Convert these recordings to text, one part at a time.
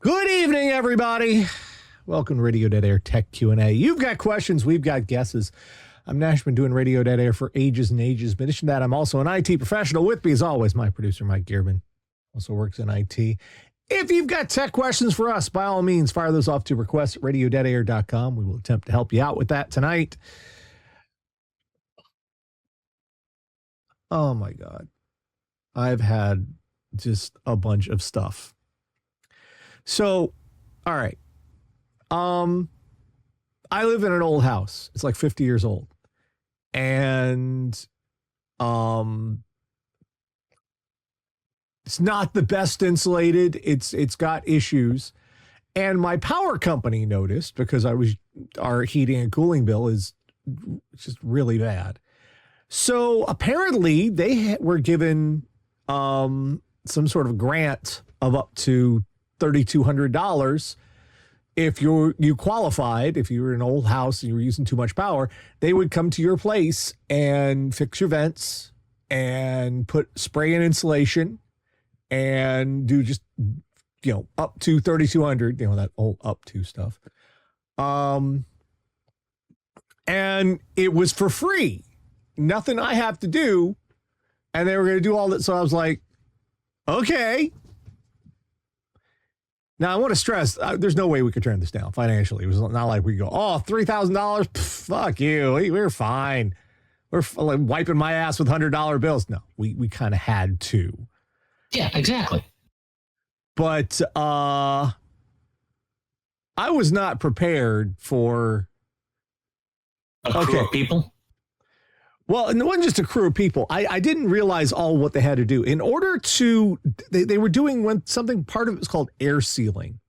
Good evening, everybody. Welcome to Radio Dead Air Tech Q&A. You've got questions, we've got guesses. I'm Nash, been doing Radio Dead Air for ages and ages. In addition to that, I'm also an IT professional. With me, as always, my producer, Mike Gearman, also works in IT. If you've got tech questions for us, by all means, fire those off to request at radiodeadair.com. We will attempt to help you out with that tonight. Oh, my God. I've had just a bunch of stuff. So, all right. I live in an old house. It's like 50 years old. And it's not the best insulated. It's got issues. And my power company noticed, because our heating and cooling bill is just really bad. So apparently they were given some sort of grant of up to $3,200 if you qualified. If you were in an old house and you were using too much power, they would come to your place and fix your vents and put spray in insulation and do just, up to $3,200, that old up to stuff. And it was for free. Nothing I have to do. And they were going to do all that. So I was like, okay. Now, I want to stress, there's no way we could turn this down financially. It was not like we go, $3,000, fuck you, we're fine. We're like wiping my ass with $100 bills. No, we kind of had to. Yeah, exactly. But I was not prepared for a crew of people. Well, and it wasn't just a crew of people. I didn't realize all what they had to do. In order to, they were doing something, part of it was called air sealing.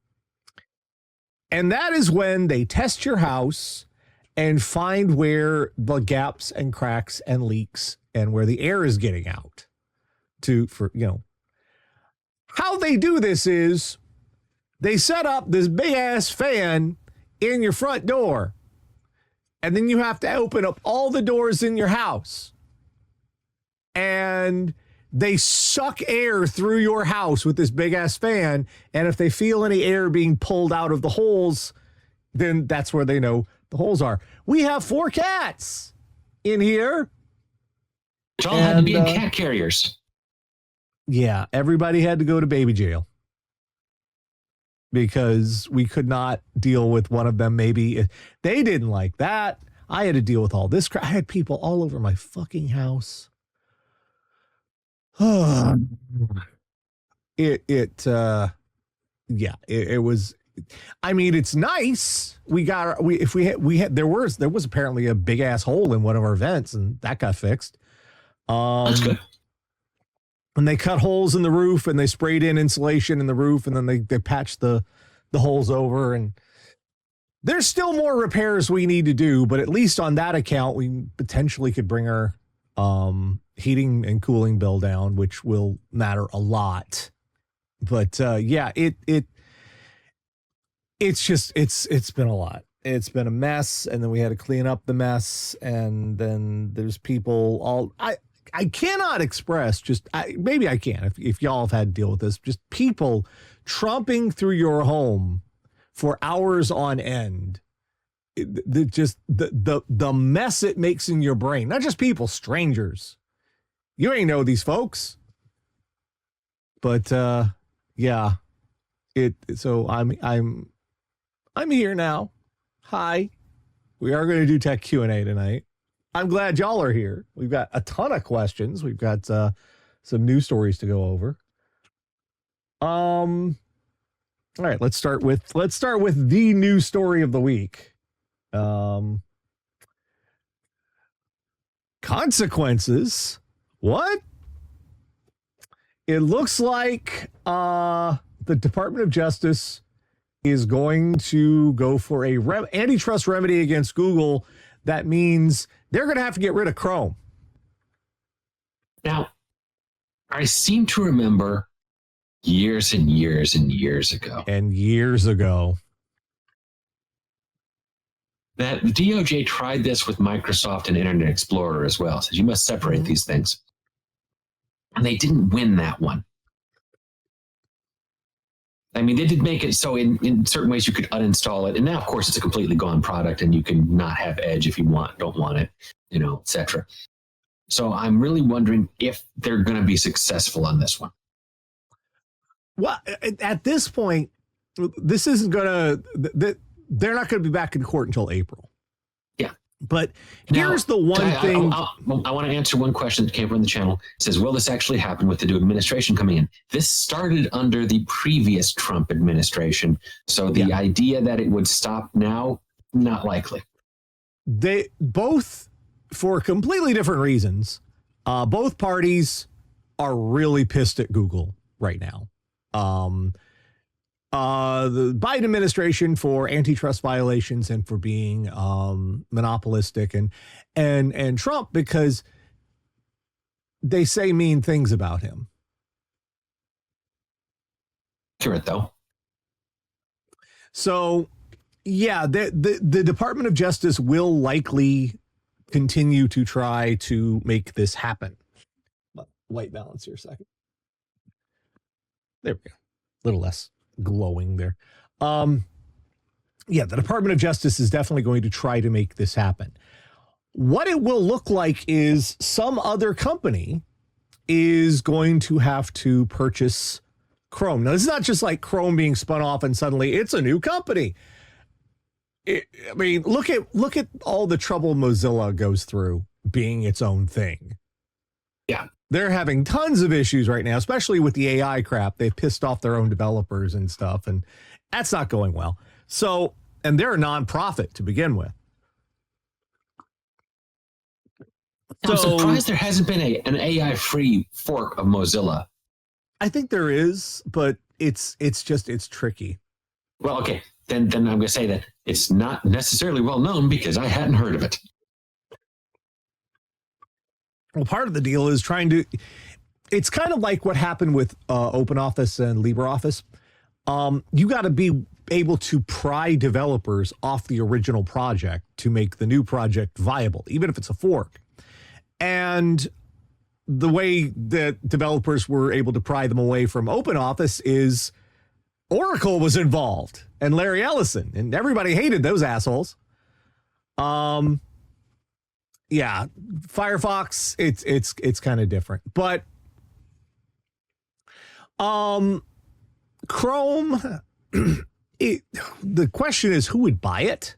And that is when they test your house and find where the gaps and cracks and leaks and where the air is getting out How they do this is they set up this big ass fan in your front door. And then you have to open up all the doors in your house. And they suck air through your house with this big ass fan. And if they feel any air being pulled out of the holes, then that's where they know the holes are. We have 4 cats in here. Which all had to be in cat carriers. Yeah, everybody had to go to baby jail. Because we could not deal with one of them. Maybe they didn't like that. I had to deal with all this crap. I had people all over my fucking house. It was. I mean, it's nice. There was apparently a big ass hole in one of our vents, and that got fixed. That's good. And they cut holes in the roof and they sprayed in insulation in the roof, and then they patched the holes over. And there's still more repairs we need to do, but at least on that account, we potentially could bring our heating and cooling bill down, which will matter a lot. But it's been a lot. It's been a mess, and then we had to clean up the mess, and then there's people I cannot express, maybe I can, if y'all have had to deal with this, just people tromping through your home for hours on end. The mess it makes in your brain, not just people, strangers. You ain't know these folks. But so I'm here now. Hi. We are going to do tech Q&A tonight. I'm glad y'all are here. We've got a ton of questions. We've got some news stories to go over. All right, let's start with the news story of the week. Consequences. What? It looks like the Department of Justice is going to go for a antitrust remedy against Google. That means they're going to have to get rid of Chrome. Now, I seem to remember years and years and years ago. That the DOJ tried this with Microsoft and Internet Explorer as well. Says you must separate these things. And they didn't win that one. I mean, they did make it so in certain ways you could uninstall it. And now, of course, it's a completely gone product and you can not have Edge if you don't want it, etc. So I'm really wondering if they're going to be successful on this one. Well, at this point, this isn't going to, they're not going to be back in court until April. Yeah. But here's the one thing. I want to answer one question that came from the channel. It says, will this actually happen with the new administration coming in? This started under the previous Trump administration. So the idea that it would stop now, not likely. They both, for completely different reasons, both parties are really pissed at Google right now. The Biden administration for antitrust violations and for being monopolistic, and Trump because they say mean things about him. Accurate, though. So, yeah, the Department of Justice will likely continue to try to make this happen. White balance here a second. There we go. A little less glowing there. Yeah, the Department of Justice is definitely going to try to make this happen. What it will look like is some other company is going to have to purchase Chrome. Now, it's not just like Chrome being spun off and suddenly it's a new company. I mean, look at all the trouble Mozilla goes through being its own thing. Yeah. They're having tons of issues right now, especially with the AI crap. They've pissed off their own developers and stuff, and that's not going well. So, and they're a nonprofit to begin with. I'm surprised there hasn't been an AI-free fork of Mozilla. I think there is, but it's tricky. Well, okay, then I'm going to say that it's not necessarily well known because I hadn't heard of it. Well, part of the deal is it's kind of like what happened with OpenOffice and LibreOffice. You got to be able to pry developers off the original project to make the new project viable, even if it's a fork. And the way that developers were able to pry them away from OpenOffice is Oracle was involved and Larry Ellison, and everybody hated those assholes. Yeah, Firefox, it's kind of different, but Chrome, the question is who would buy it?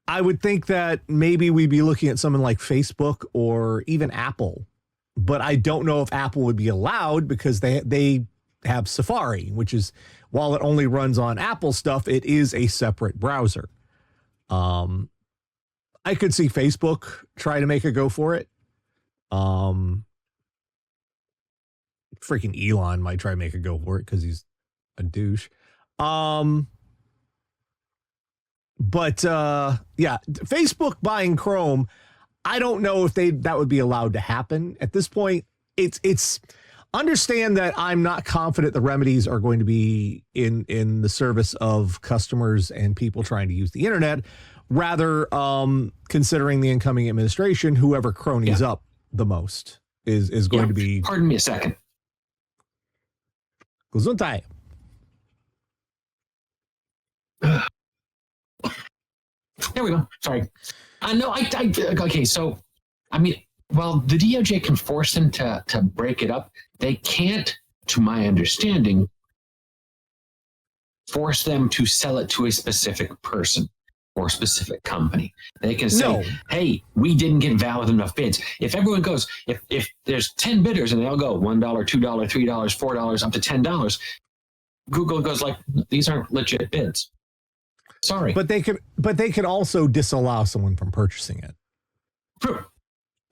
I would think that maybe we'd be looking at someone like Facebook or even Apple, but I don't know if Apple would be allowed because they have Safari, which is, while it only runs on Apple stuff, it is a separate browser. I could see Facebook try to make a go for it. Freaking Elon might try to make a go for it because he's a douche. But yeah, Facebook buying Chrome, I don't know if that would be allowed to happen at this point. It's understand that I'm not confident the remedies are going to be in the service of customers and people trying to use the internet. Rather, considering the incoming administration, whoever cronies up the most is going to be. Pardon me a second. Gesundheit. There we go. Sorry. Okay, so, I mean, well, the DOJ can force them to break it up. They can't, to my understanding, force them to sell it to a specific person or specific company. They can say, hey, we didn't get valid enough bids. If everyone goes, if there's 10 bidders and they all go $1, $2, $3, $4, up to $10, Google goes like, these aren't legit bids. Sorry. But they could also disallow someone from purchasing it. True.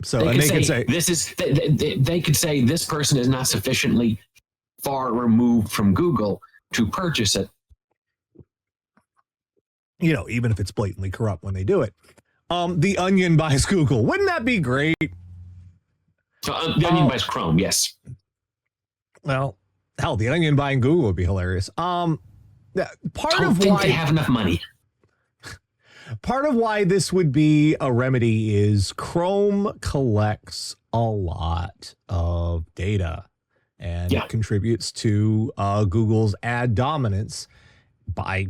So they could say this is they could say this person is not sufficiently far removed from Google to purchase it. You know, even if it's blatantly corrupt when they do it. The Onion buys Google. Wouldn't that be great? So the Onion buys Chrome, yes. Well, hell, the Onion buying Google would be hilarious. Part of why they have enough money. Part of why this would be a remedy is Chrome collects a lot of data and it contributes to Google's ad dominance by,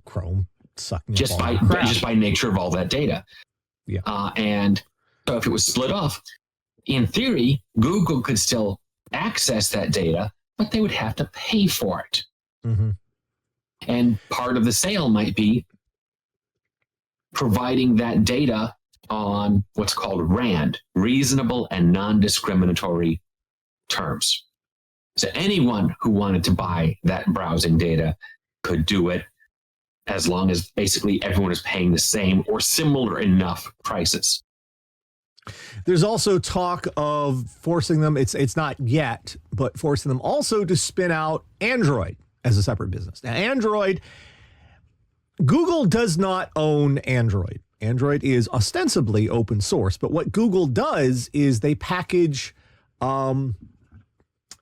Chrome sucking just by nature of all that data. Yeah. And so if it was split off, in theory, Google could still access that data, but they would have to pay for it. Mm-hmm. And part of the sale might be providing that data on what's called RAND, reasonable and non-discriminatory terms. So anyone who wanted to buy that browsing data could do it, as long as basically everyone is paying the same or similar enough prices. There's also talk of forcing them, it's not yet, but forcing them also to spin out Android as a separate business. Now, Google does not own Android. Android is ostensibly open source, but what Google does is they package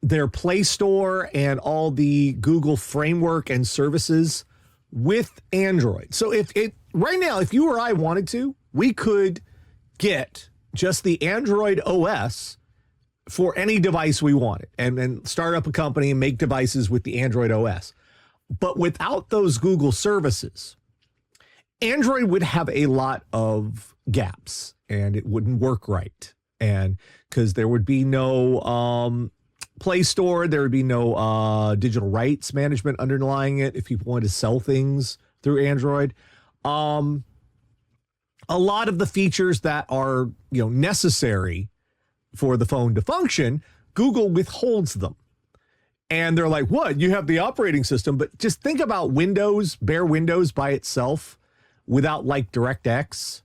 their Play Store and all the Google framework and services with Android. So right now, if you or I wanted to, we could get just the Android OS for any device we wanted and start up a company and make devices with the Android OS. But without those Google services, Android would have a lot of gaps and it wouldn't work right. And because there would be no Play Store, there would be no digital rights management underlying it if people wanted to sell things through Android. A lot of the features that are necessary for the phone to function, Google withholds them. And they're like, what? You have the operating system, but just think about Windows, bare Windows by itself without like DirectX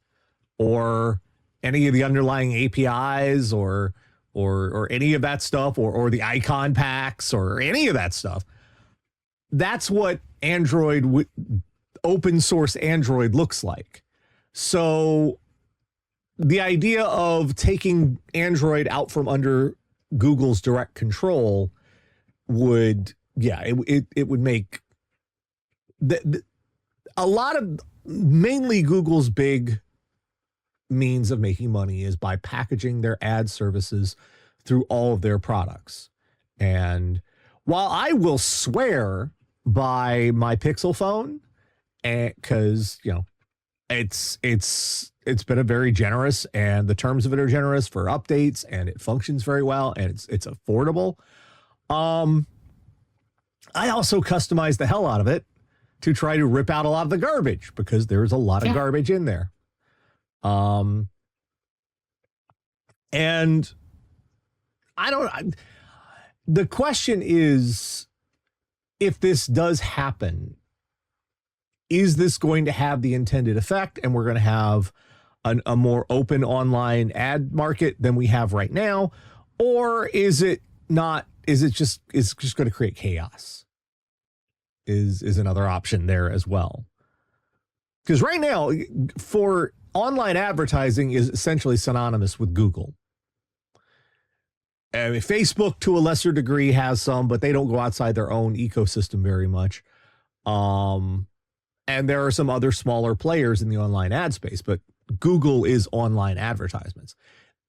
or any of the underlying APIs or any of that stuff or the icon packs or any of that stuff. That's what Android, open source Android looks like. So the idea of taking Android out from under Google's direct control would, it would make a lot of, mainly Google's big means of making money is by packaging their ad services through all of their products. And while I will swear by my Pixel phone, because it's been a very generous, and the terms of it are generous for updates, and it functions very well, and it's affordable. I also customize the hell out of it to try to rip out a lot of the garbage because there's a lot of garbage in there. And the question is, if this does happen, is this going to have the intended effect and we're going to have a more open online ad market than we have right now? Or is it not, it's just going to create chaos is another option there as well. Because right now, for online advertising is essentially synonymous with Google. I mean, Facebook to a lesser degree has some, but they don't go outside their own ecosystem very much. And there are some other smaller players in the online ad space, but Google is online advertisements.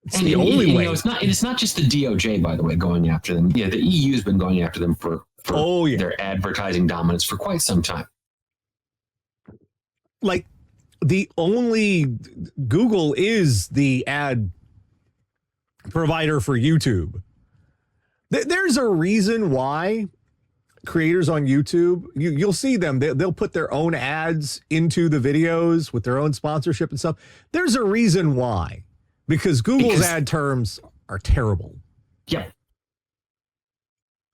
It's the only way. It's not just the DOJ, by the way, going after them. Yeah, the EU's been going after them for their advertising dominance for quite some time. Like, Google is the ad provider for YouTube. There's a reason why creators on YouTube, you'll see them, they'll put their own ads into the videos with their own sponsorship and stuff. There's a reason why, because Google's ad terms are terrible. Yep.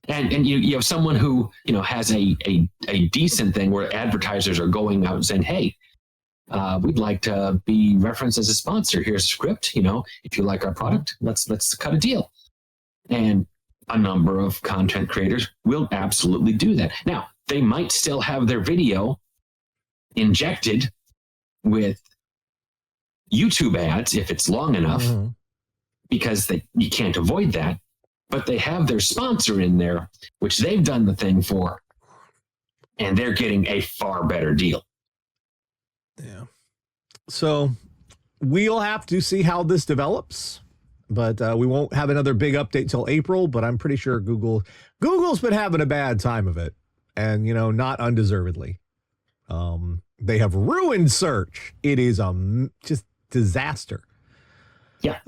And you have someone who has a decent thing where advertisers are going out and saying, hey, we'd like to be referenced as a sponsor. Here's a script. If you like our product, let's cut a deal. And a number of content creators will absolutely do that. Now, they might still have their video injected with YouTube ads if it's long enough, because you can't avoid that. But they have their sponsor in there, which they've done the thing for, and they're getting a far better deal. Yeah. So we'll have to see how this develops. but we won't have another big update till April. But I'm pretty sure Google's been having a bad time of it, and not undeservedly. They have ruined search. It is just disaster. Yeah.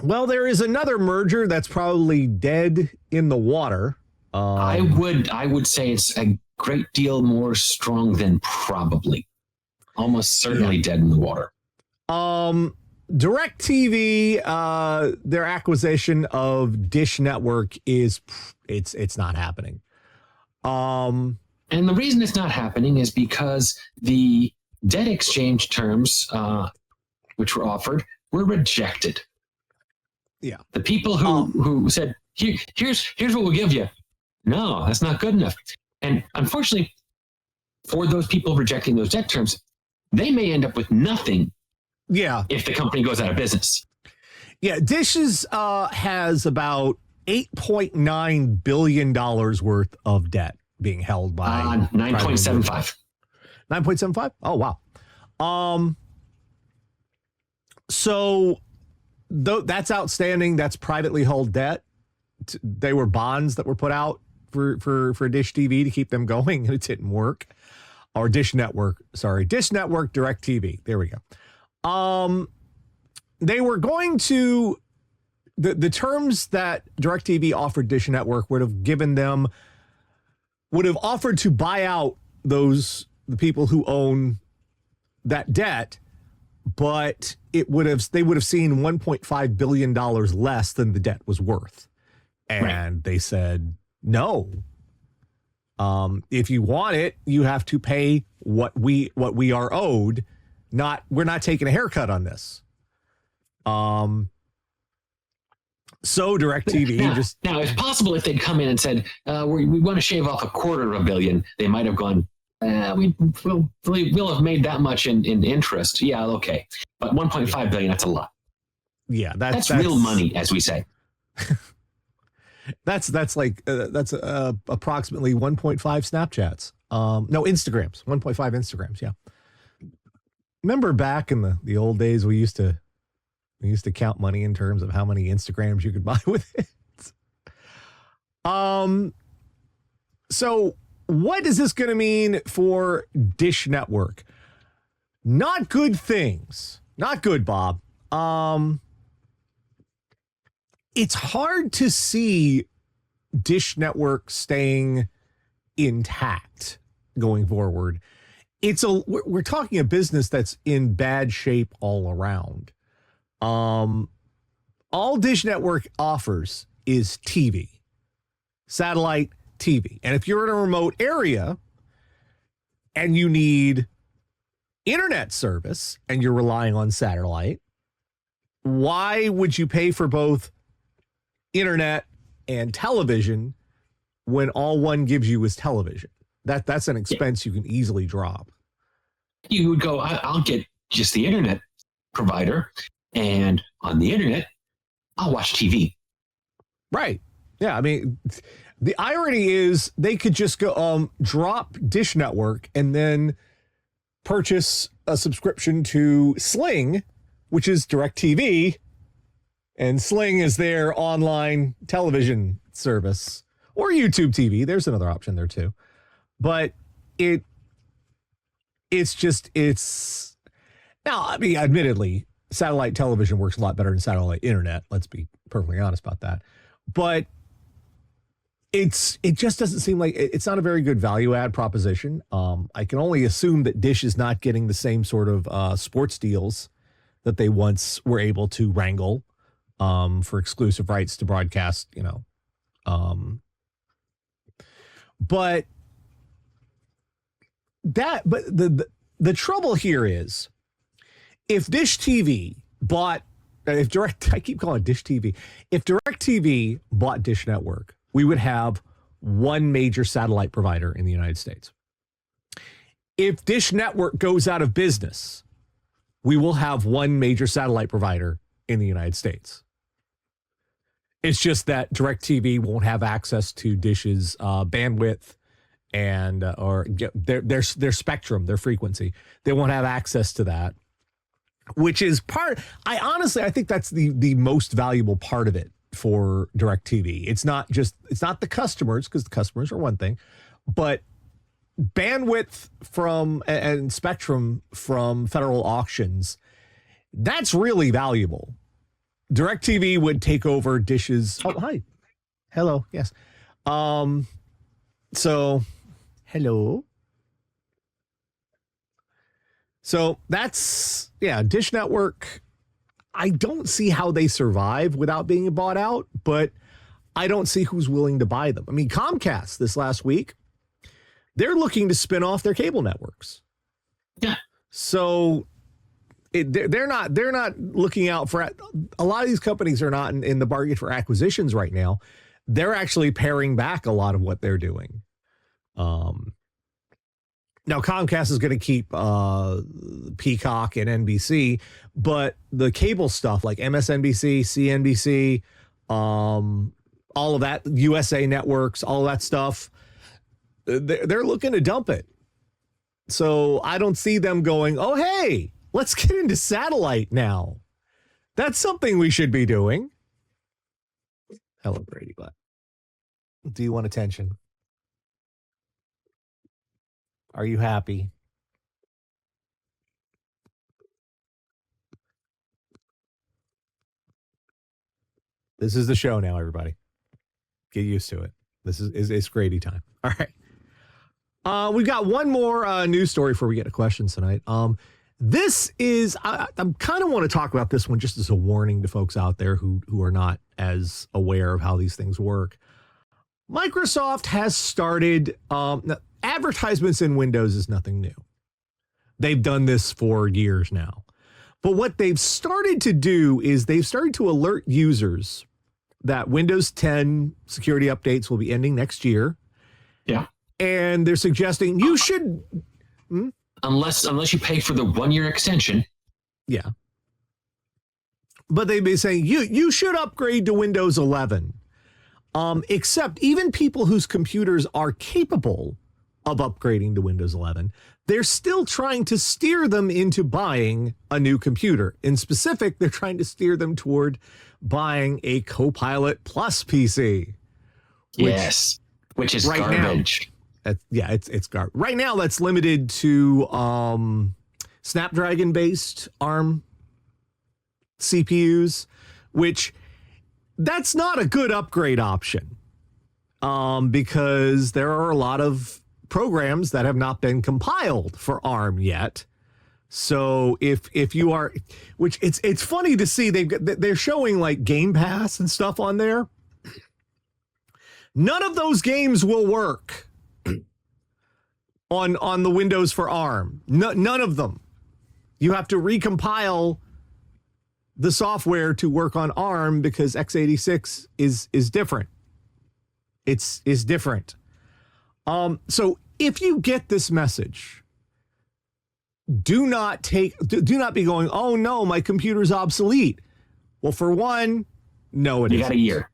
Well, there is another merger that's probably dead in the water. I would say it's a great deal more strong than probably. Almost certainly dead in the water. DirecTV, their acquisition of Dish Network it's not happening. And the reason it's not happening is because the debt exchange terms, which were offered, were rejected. Yeah. The people who said, here's what we'll give you. No, that's not good enough. And unfortunately, for those people rejecting those debt terms, they may end up with nothing. Yeah. If the company goes out of business. Yeah. Dish has about $8.9 billion worth of debt being held by 9.75. 9.75? Oh, wow. So that's outstanding. That's privately held debt. They were bonds that were put out for Dish TV to keep them going, and it didn't work. Or Dish Network, DirecTV. There we go. They were going to the terms that DirecTV offered Dish Network would have offered to buy out the people who own that debt, but they would have seen $1.5 billion less than the debt was worth. And They said, no. If you want it, you have to pay what we are owed. We're not taking a haircut on this. So DirecTV now it's possible if they'd come in and said, we want to shave off $250 million, they might have gone, we'll have made that much in interest. Yeah, okay. But $1.5 billion, that's a lot. Yeah, that's real money, as we say. That's approximately 1.5 Snapchats. No, Instagrams. 1.5 Instagrams. Yeah. Remember back in the old days, we used to count money in terms of how many Instagrams you could buy with it. So what is this going to mean for Dish Network? Not good things. Not good, Bob. It's hard to see Dish Network staying intact going forward. We're talking a business that's in bad shape all around. All Dish Network offers is TV, satellite TV. And if you're in a remote area and you need internet service and you're relying on satellite, why would you pay for both internet and television when all one gives you is television? That's an expense you can easily drop. You would go, I'll get just the internet provider, and on the internet, I'll watch TV. Right. Yeah. I mean, the irony is they could just go drop Dish Network and then purchase a subscription to Sling, which is DirecTV, and Sling is their online television service, or YouTube TV. There's another option there too. But it's now, I mean, admittedly, satellite television works a lot better than satellite internet. Let's be perfectly honest about that. But it just doesn't seem like it's not a very good value add proposition. I can only assume that Dish is not getting the same sort of sports deals that they once were able to wrangle for exclusive rights to broadcast, but the trouble here is if Dish TV I keep calling it Dish TV. If DirecTV bought Dish Network, we would have one major satellite provider in the United States. If Dish Network goes out of business, we will have one major satellite provider in the United States. It's just that DirecTV won't have access to Dish's bandwidth or their spectrum, their frequency. They won't have access to that. which is I think that's the most valuable part of it for DirecTV. It's not the customers, because the customers are one thing, but bandwidth and spectrum from federal auctions, that's really valuable. DirecTV would take over Dish's. Oh, hi. Hello. Yes. So, hello. So that's, Dish Network. I don't see how they survive without being bought out, but I don't see who's willing to buy them. I mean, Comcast this last week, they're looking to spin off their cable networks. Yeah. So they're not looking out for, a lot of these companies are not in the market for acquisitions right now. They're actually paring back a lot of what they're doing. Now Comcast is going to keep Peacock and NBC, but the cable stuff like MSNBC, CNBC, all of that, USA Networks, all that stuff, they're looking to dump it. So I don't see them going, oh, hey, let's get into satellite now. That's something we should be doing. Hello, Brady Black. Do you want attention? Are you happy? This is the show now, everybody. Get used to it. This is Grady time. All right. We've got one more news story before we get to questions tonight. This is, I kind of want to talk about this one just as a warning to folks out there who are not as aware of how these things work. Microsoft has started, advertisements in Windows is nothing new. They've done this for years now. But what they've started to do is they've started to alert users that Windows 10 security updates will be ending next year. Yeah. And they're suggesting you should... Unless you pay for the 1-year extension. Yeah. But they've been saying you should upgrade to Windows 11. Except even people whose computers are capable of upgrading to Windows 11, they're still trying to steer them into buying a new computer. In specific, they're trying to steer them toward buying a Copilot Plus PC. Which is right garbage. Now, it's garbage. Right now, that's limited to Snapdragon-based ARM CPUs, which that's not a good upgrade option because there are a lot of programs that have not been compiled for ARM yet. So if you are, which it's funny to see they're showing like Game Pass and stuff on there. None of those games will work on the Windows for ARM. None of them. You have to recompile the software to work on ARM because x86 is different. It's different. So if you get this message, do not be going, oh no, my computer's obsolete. Well, for one, no, you got a year.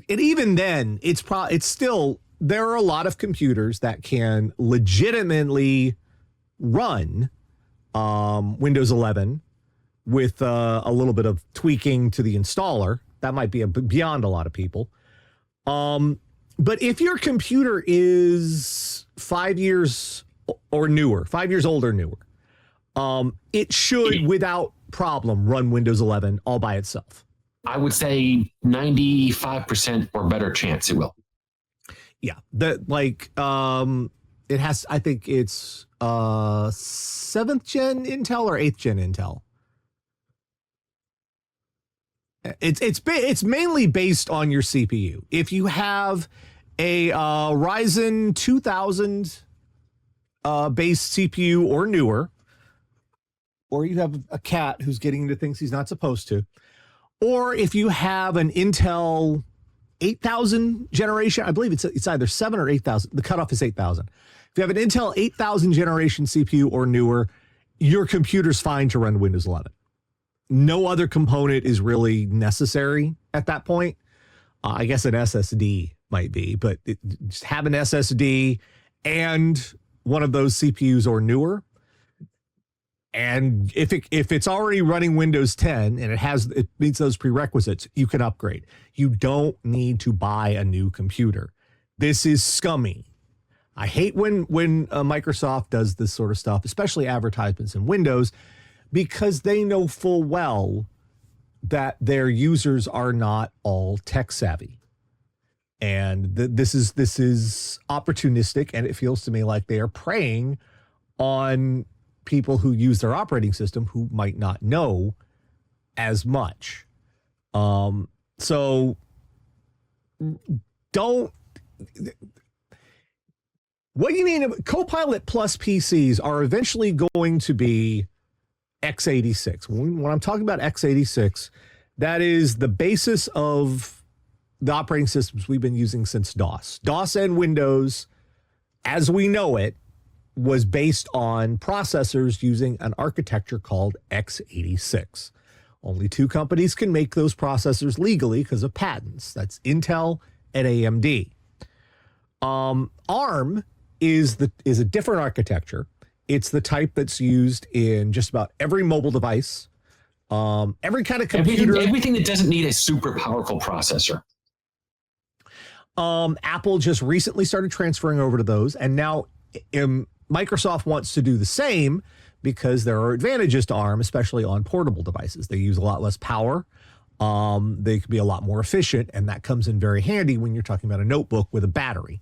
And even then, it's still, there are a lot of computers that can legitimately run Windows 11 with a little bit of tweaking to the installer. That might be beyond a lot of people. But if your computer is 5 years or newer, 5 years old or newer, it should, without problem, run Windows 11 all by itself. I would say 95% or better chance it will. Yeah, it has. I think it's 7th gen Intel or 8th gen Intel. It's mainly based on your CPU. If you have a Ryzen 2000 based CPU or newer, or you have a cat who's getting into things he's not supposed to, or if you have an Intel 8000 generation, I believe it's either 7 or 8000. The cutoff is 8000. If you have an Intel 8000 generation CPU or newer, your computer's fine to run Windows 11. No other component is really necessary at that point. I guess an SSD might be, but just have an SSD and one of those CPUs or newer, And if it's already running Windows 10 and it meets those prerequisites, you can upgrade. You don't need to buy a new computer. This is scummy. I hate when Microsoft does this sort of stuff, especially advertisements in Windows, because they know full well that their users are not all tech savvy. And this is opportunistic, and it feels to me like they are preying on people who use their operating system who might not know as much. So don't. What you need, Copilot Plus PCs are eventually going to be x86. When I'm talking about x86, that is the basis of the operating systems we've been using since DOS. DOS and Windows, as we know it, was based on processors using an architecture called x86. Only two companies can make those processors legally because of patents. That's Intel and AMD. ARM is a different architecture. It's the type that's used in just about every mobile device, every kind of computer. Everything that doesn't need a super powerful processor. Apple just recently started transferring over to those, and now Microsoft wants to do the same because there are advantages to ARM, especially on portable devices. They use a lot less power. They can be a lot more efficient, and that comes in very handy when you're talking about a notebook with a battery.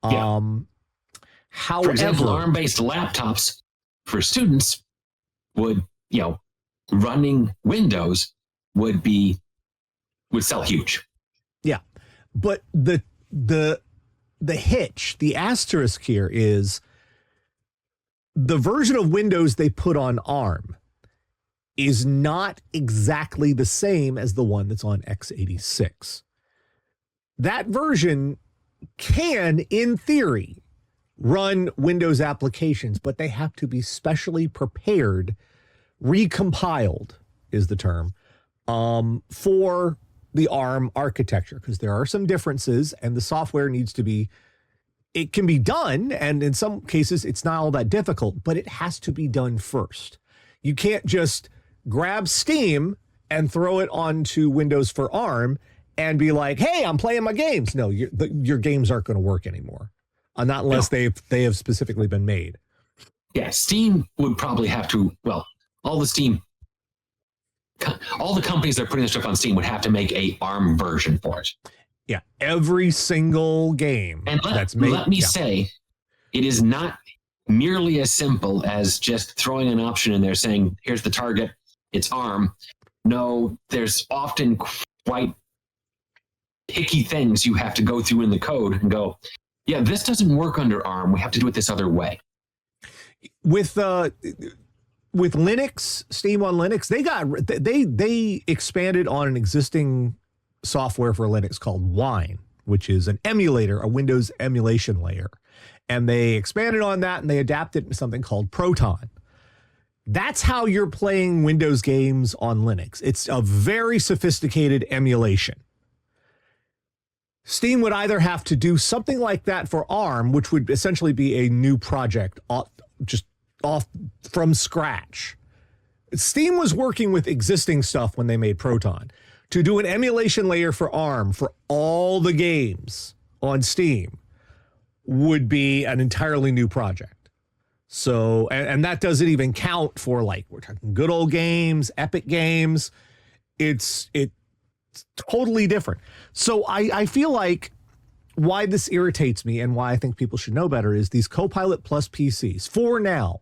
Yeah. However, for example, ARM-based laptops for students would, running Windows would sell huge. Yeah, but the hitch, the asterisk here is the version of Windows they put on ARM is not exactly the same as the one that's on x86. That version can, in theory, run Windows applications, but they have to be specially prepared, recompiled is the term, for the ARM architecture, because there are some differences and the software needs to be, it can be done, and in some cases it's not all that difficult, but it has to be done first. You can't just grab Steam and throw it onto Windows for ARM and be like, hey, I'm playing my games. No, your games aren't going to work anymore. Not unless they have specifically been made. Yeah, Steam would probably have to, all the companies that are putting this stuff on Steam would have to make a ARM version for it. Yeah, every single game that's made. Let me say, it is not nearly as simple as just throwing an option in there saying, here's the target, it's ARM. No, there's often quite picky things you have to go through in the code and go, yeah, this doesn't work under ARM. We have to do it this other way. With Linux, Steam on Linux, they expanded on an existing software for Linux called Wine, which is an emulator, a Windows emulation layer. And they expanded on that and they adapted it to something called Proton. That's how you're playing Windows games on Linux. It's a very sophisticated emulation. Steam would either have to do something like that for ARM, which would essentially be a new project just off from scratch. Steam was working with existing stuff when they made Proton. To do an emulation layer for ARM for all the games on Steam would be an entirely new project. So, and that doesn't even count for, we're talking good old games, epic games. It's totally different. So I feel like why this irritates me and why I think people should know better is these Copilot Plus PCs, for now,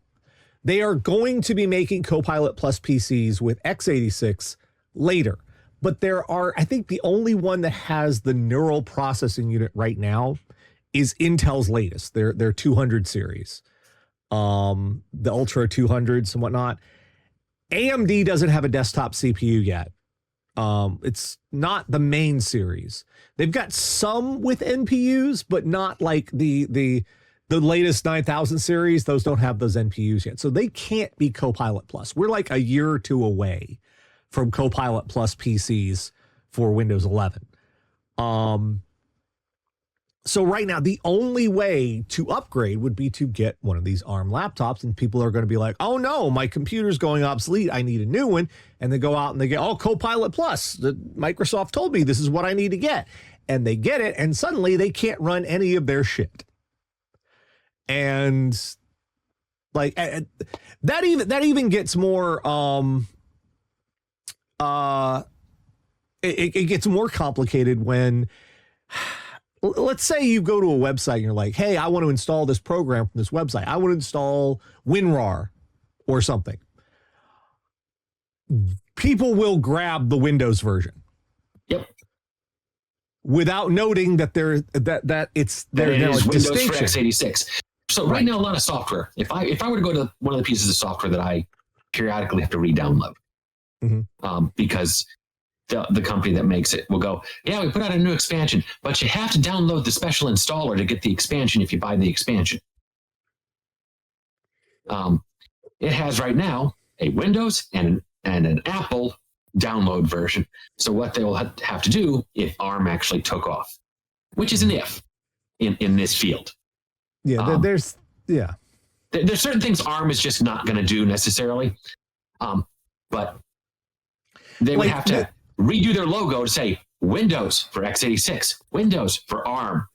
they are going to be making Copilot Plus PCs with x86 later. But there are, I think the only one that has the neural processing unit right now is Intel's latest, their 200 series, the Ultra 200s and whatnot. AMD doesn't have a desktop CPU yet. It's not the main series. They've got some with NPUs, but not like the latest 9000 series. Those don't have those NPUs yet. So they can't be Copilot Plus. We're like a year or two away from Copilot Plus PCs for Windows 11. So right now, the only way to upgrade would be to get one of these ARM laptops, and people are going to be like, oh no, my computer's going obsolete. I need a new one. And they go out and they get, oh, Copilot Plus. Microsoft told me this is what I need to get. And they get it, and suddenly they can't run any of their shit. And like that even gets more it gets more complicated when, let's say you go to a website and you're like, hey, I want to install this program from this website. I want to install WinRAR or something. People will grab the Windows version. Yep. Without noting that it's Windows distinction. for x86. So right now, a lot of software. If I were to go to one of the pieces of software that I periodically have to re-download, because the company that makes it will go, yeah, we put out a new expansion, but you have to download the special installer to get the expansion if you buy the expansion. It has right now a Windows and an Apple download version. So what they will have to do if ARM actually took off, which is an if in this field. Yeah, there's certain things ARM is just not going to do necessarily, but they would have to redo their logo to say Windows for x86, Windows for ARM,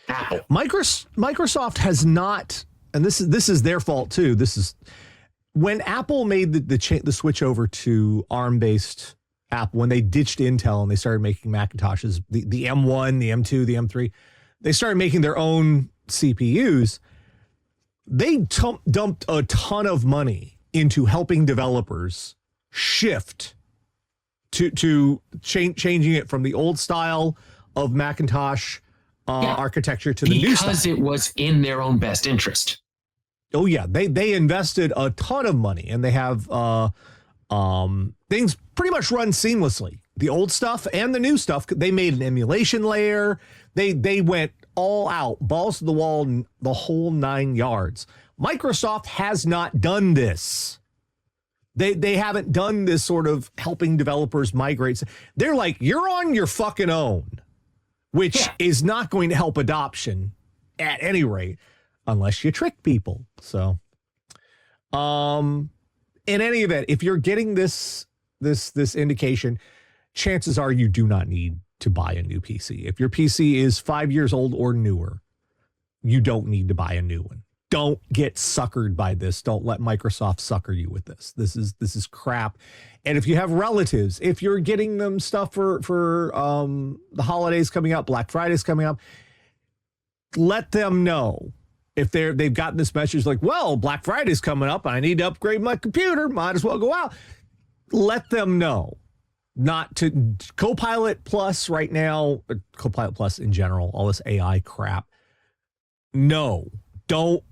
Apple. Microsoft has not, and this is their fault too. This is when Apple made the switch over to ARM-based Apple, when they ditched Intel and they started making Macintoshes, the M1, the M2, the M3, they started making their own CPUs. They dumped a ton of money into helping developers shift to changing it from the old style of Macintosh architecture to the new style. Because it was in their own best interest. Oh yeah, they invested a ton of money, and they have things pretty much run seamlessly. The old stuff and the new stuff. They made an emulation layer. They went all out, balls to the wall, the whole 9 yards. Microsoft has not done this. They haven't done this sort of helping developers migrate. They're like, you're on your fucking own, which is not going to help adoption at any rate, unless you trick people. So, in any event, if you're getting this indication, chances are you do not need to buy a new PC. If your PC is 5 years old or newer, you don't need to buy a new one. Don't get suckered by this. Don't let Microsoft sucker you with this. This is crap. And if you have relatives, if you're getting them stuff for the holidays coming up, Black Friday's coming up, let them know. If they've gotten this message like, well, Black Friday's coming up, I need to upgrade my computer, might as well go out. Let them know. Not to Copilot Plus right now, Copilot Plus in general, all this AI crap. No, don't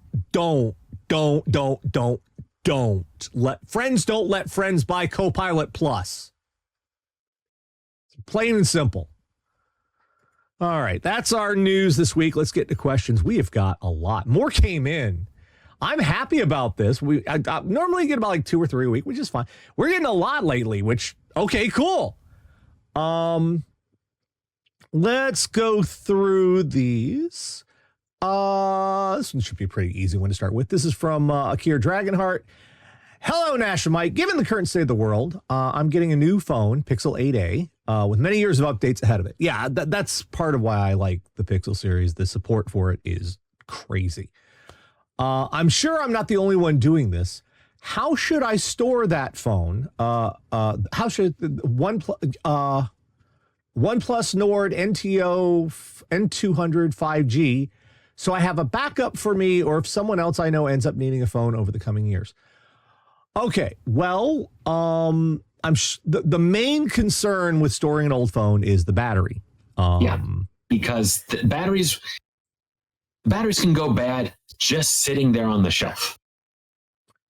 let friends buy Copilot Plus. It's plain and simple. All right, that's our news this week. Let's get to questions. We have got a lot. More came in. I'm happy about this. I normally get about like 2 or 3 a week, which is fine. We're getting a lot lately, which, okay, cool. Let's go through these. This one should be a pretty easy one to start with. This is from Akir Dragonheart. Hello, Nash and Mike. Given the current state of the world, I'm getting a new phone, Pixel 8a, with many years of updates ahead of it. Yeah, that's part of why I like the Pixel series. The support for it is crazy. I'm sure I'm not the only one doing this. How should I store that phone? How should OnePlus Nord NTO N200 5G, so I have a backup for me, or if someone else I know ends up needing a phone over the coming years? Okay, well, the main concern with storing an old phone is the battery. Because the batteries can go bad just sitting there on the shelf.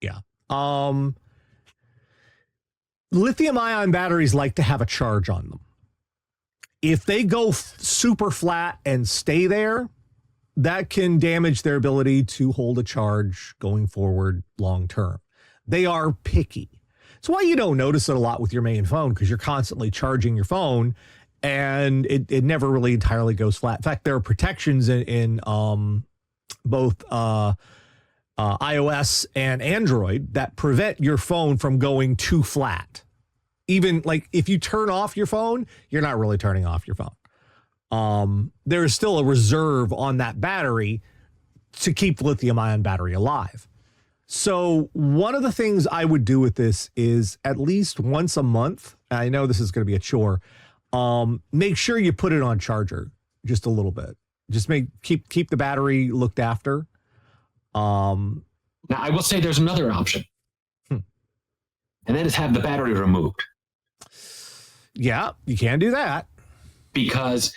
Yeah. Lithium-ion batteries like to have a charge on them. If they go super flat and stay there, that can damage their ability to hold a charge going forward long term. They are picky. It's why you don't notice it a lot with your main phone, because you're constantly charging your phone and it never really entirely goes flat. In fact, there are protections in both iOS and Android that prevent your phone from going too flat. Even like if you turn off your phone, you're not really turning off your phone. There is still a reserve on that battery to keep the lithium-ion battery alive. So one of the things I would do with this is at least once a month, I know this is going to be a chore, make sure you put it on charger just a little bit. Just keep the battery looked after. Now, I will say there's another option, and that is have the battery removed. Yeah, you can do that. Because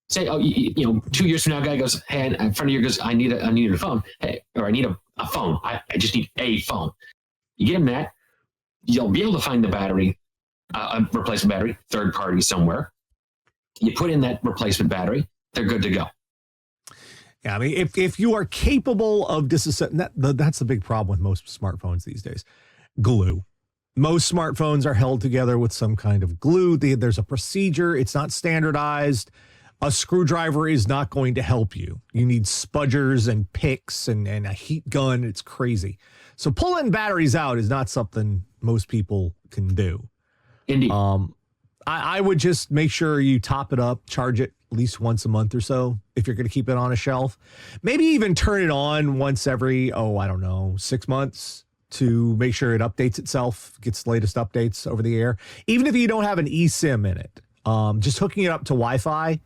say, 2 years from now, a guy goes, hey, in front of you goes, I need a phone. Hey, or I need a phone. I just need a phone. You get him that, you'll be able to find the battery, a replacement battery, third party somewhere. You put in that replacement battery, they're good to go. Yeah, I mean, if you are capable of disassembling, that's the big problem with most smartphones these days. Glue. Most smartphones are held together with some kind of glue. There's a procedure. It's not standardized. A screwdriver is not going to help you. You need spudgers and picks and a heat gun. It's crazy. So pulling batteries out is not something most people can do. Indeed. I would just make sure you top it up, charge it at least once a month or so if you're going to keep it on a shelf. Maybe even turn it on once every, 6 months to make sure it updates itself, gets the latest updates over the air. Even if you don't have an eSIM in it, just hooking it up to Wi-Fi,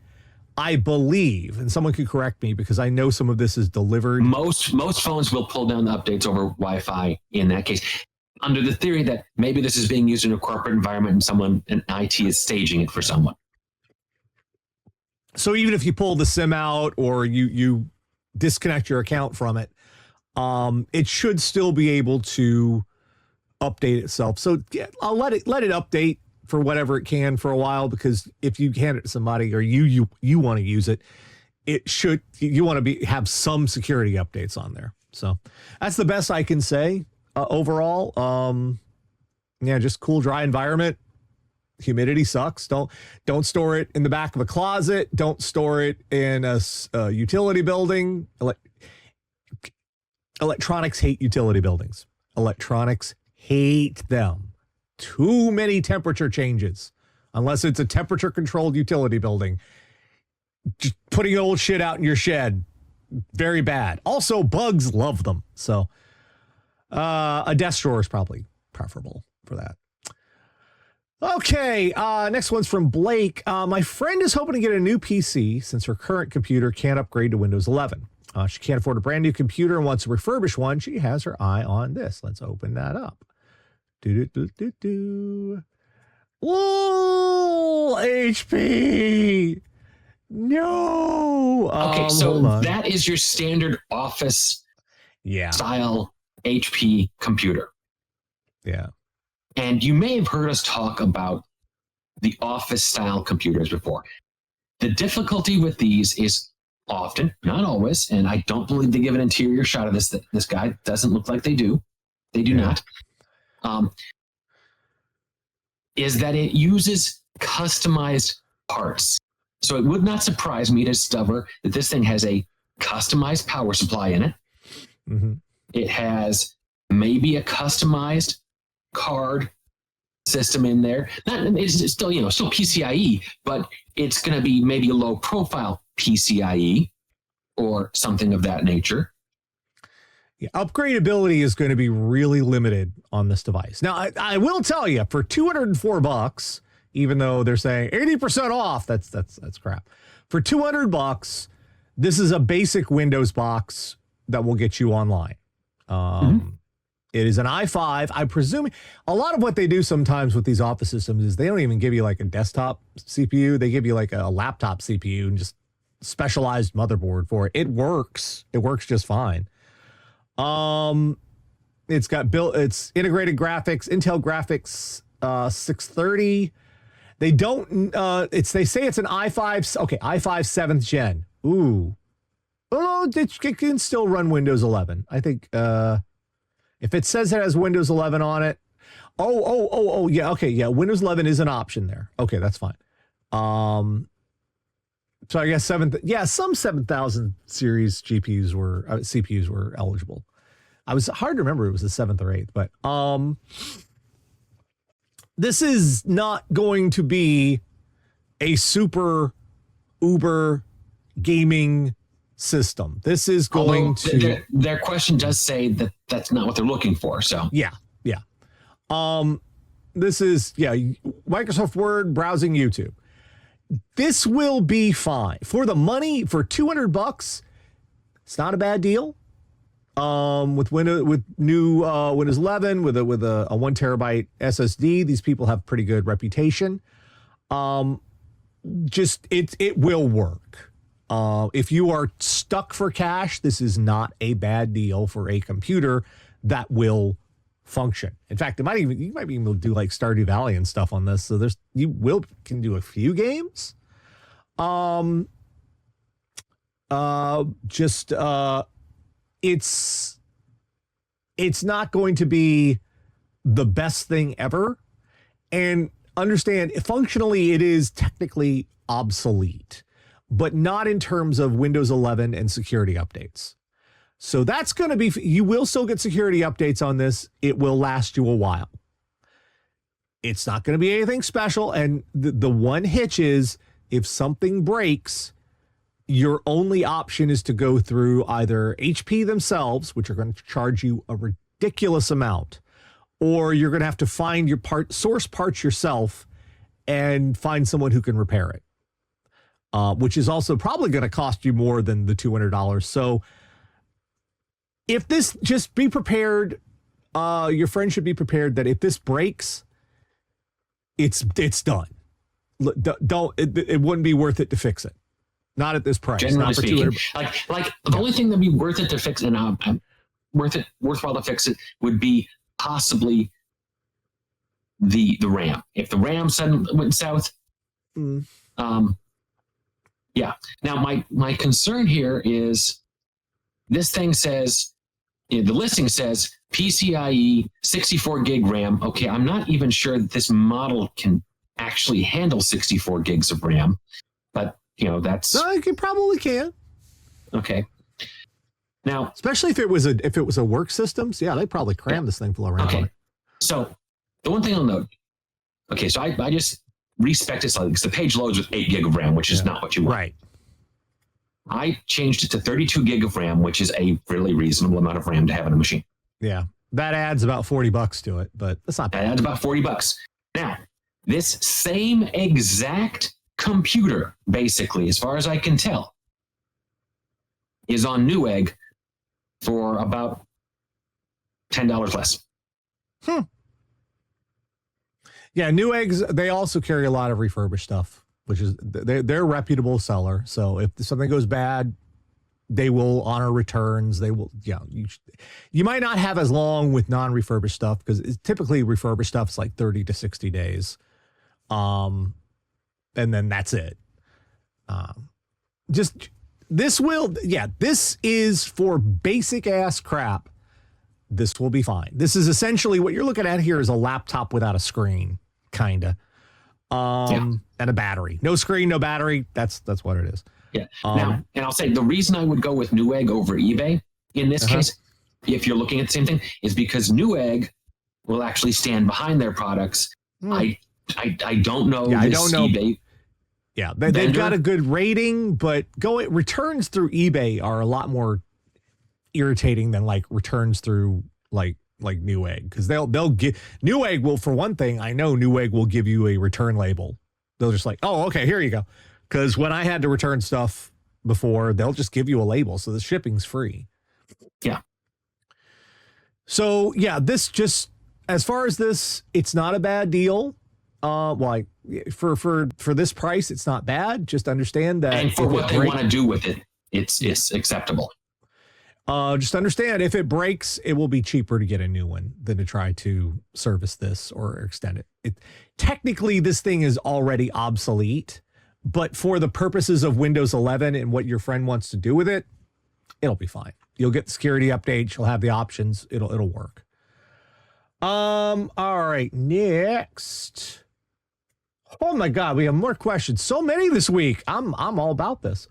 I believe, and someone could correct me because I know some of this is delivered. Most phones will pull down the updates over Wi-Fi in that case, under the theory that maybe this is being used in a corporate environment and someone in IT is staging it for someone. So even if you pull the SIM out or you disconnect your account from it, it should still be able to update itself. So I'll let it update for whatever it can for a while, because if you hand it to somebody or you want to use it, you want to have some security updates on there. So that's the best I can say overall. Just cool, dry environment. Humidity sucks. Don't store it in the back of a closet. Don't store it in a utility building. Electronics hate utility buildings. Electronics hate them. Too many temperature changes, unless it's a temperature controlled utility building. Just putting old shit out in your shed, very bad. Also, bugs love them. So a desk drawer is probably preferable for that. Okay, next one's from Blake. My friend is hoping to get a new PC since her current computer can't upgrade to Windows 11. She can't afford a brand new computer and wants to refurbish one. She has her eye on this. Let's open that up. Oh, HP. No. Okay, so that is your standard office style HP computer. Yeah. And you may have heard us talk about the office style computers before. The difficulty with these is often, not always, and I don't believe they give an interior shot of this. This guy doesn't look like they do. They do not. Is that it uses customized parts. So it would not surprise me to discover that this thing has a customized power supply in it. Mm-hmm. It has maybe a customized card system in there. It's still, still PCIe, but it's going to be maybe a low profile PCIe or something of that nature. Yeah, upgradability is going to be really limited on this device. Now, I will tell you, for $204, even though they're saying 80% off, that's crap. For $200, this is a basic Windows box that will get you online. It is an i5. I presume a lot of what they do sometimes with these office systems is they don't even give you like a desktop CPU. They give you like a laptop CPU and just specialized motherboard for it. It works. It works just fine. It's integrated graphics, Intel graphics, 630. They say it's an i5. Okay. i5 7th gen. Ooh. Oh, it can still run Windows 11. I think, if it says it has Windows 11 on it. Yeah. Okay. Yeah. Windows 11 is an option there. Okay. That's fine. So I guess some 7,000 series GPUs were CPUs were eligible. I was hard to remember it was the 7th or 8th, but this is not going to be a super uber gaming system. This is going to their question does say that that's not what they're looking for. So yeah. This is Microsoft Word, browsing YouTube. This will be fine for the money. For $200, it's not a bad deal. With new Windows 11 with a 1 terabyte SSD, these people have pretty good reputation. It will work. If you are stuck for cash, this is not a bad deal for a computer that will function. In fact, you might be able to do like Stardew Valley and stuff on this. So can do a few games. It's not going to be the best thing ever. And understand, functionally, it is technically obsolete, but not in terms of Windows 11 and security updates. So that's going to be, you will still get security updates on this. It will last you a while. It's not going to be anything special. And the one hitch is if something breaks, your only option is to go through either HP themselves, which are going to charge you a ridiculous amount, or you're going to have to find your source parts yourself and find someone who can repair it, which is also probably going to cost you more than the $200. So if this, just be prepared. Your friend should be prepared that if this breaks, it's done. It wouldn't be worth it to fix it. Not at this price. Generally not for speaking, 200. the only thing that'd be worth it to fix, and worthwhile to fix it, would be possibly the RAM. If the RAM suddenly went south, yeah. Now my concern here is this thing says, the listing says PCIe 64 gig RAM. Okay, I'm not even sure that this model can actually handle 64 gigs of RAM, but that's. No, you probably can. Okay. Now, especially if it was a work system, so yeah, they probably cram this thing full of RAM. Okay. So the one thing I'll note. Okay, so I just respect it slightly because the page loads with 8 gig of RAM, which is not what you want. Right. I changed it to 32 gig of RAM, which is a really reasonable amount of RAM to have in a machine. Yeah, that adds about $40 to it, but that's not bad. That adds about $40. Now, this same exact computer, basically, as far as I can tell, is on Newegg for about $10 less. Yeah, Newegg's, they also carry a lot of refurbished stuff, which is they're a reputable seller. So if something goes bad, they will honor returns. They will, you might not have as long with non-refurbished stuff because typically refurbished stuff is like 30 to 60 days. And then that's it. This is for basic ass crap. This will be fine. This is essentially what you're looking at here is a laptop without a screen, kind of. And a battery. No screen, no battery. That's what it is. Yeah. Now, and I'll say the reason I would go with Newegg over eBay in this case, if you're looking at the same thing, is because Newegg will actually stand behind their products. I don't know. Yeah, I don't know. eBay yeah, they've got a good rating, but returns through eBay are a lot more irritating than like returns through like Newegg, because they'll get Newegg will, for one thing, I know Newegg will give you a return label. They'll just like, oh, okay, here you go. Because when I had to return stuff before, they'll just give you a label, so the shipping's free. Yeah. So yeah, this just, as far as this, it's not a bad deal. For this price, it's not bad. Just understand that, and for what they want to do with it, it's acceptable. Just understand, if it breaks, it will be cheaper to get a new one than to try to service this or extend it. Technically, this thing is already obsolete, but for the purposes of Windows 11 and what your friend wants to do with it, it'll be fine. You'll get the security updates. You'll have the options. It'll work. All right, next. Oh my God, we have more questions. So many this week. I'm all about this.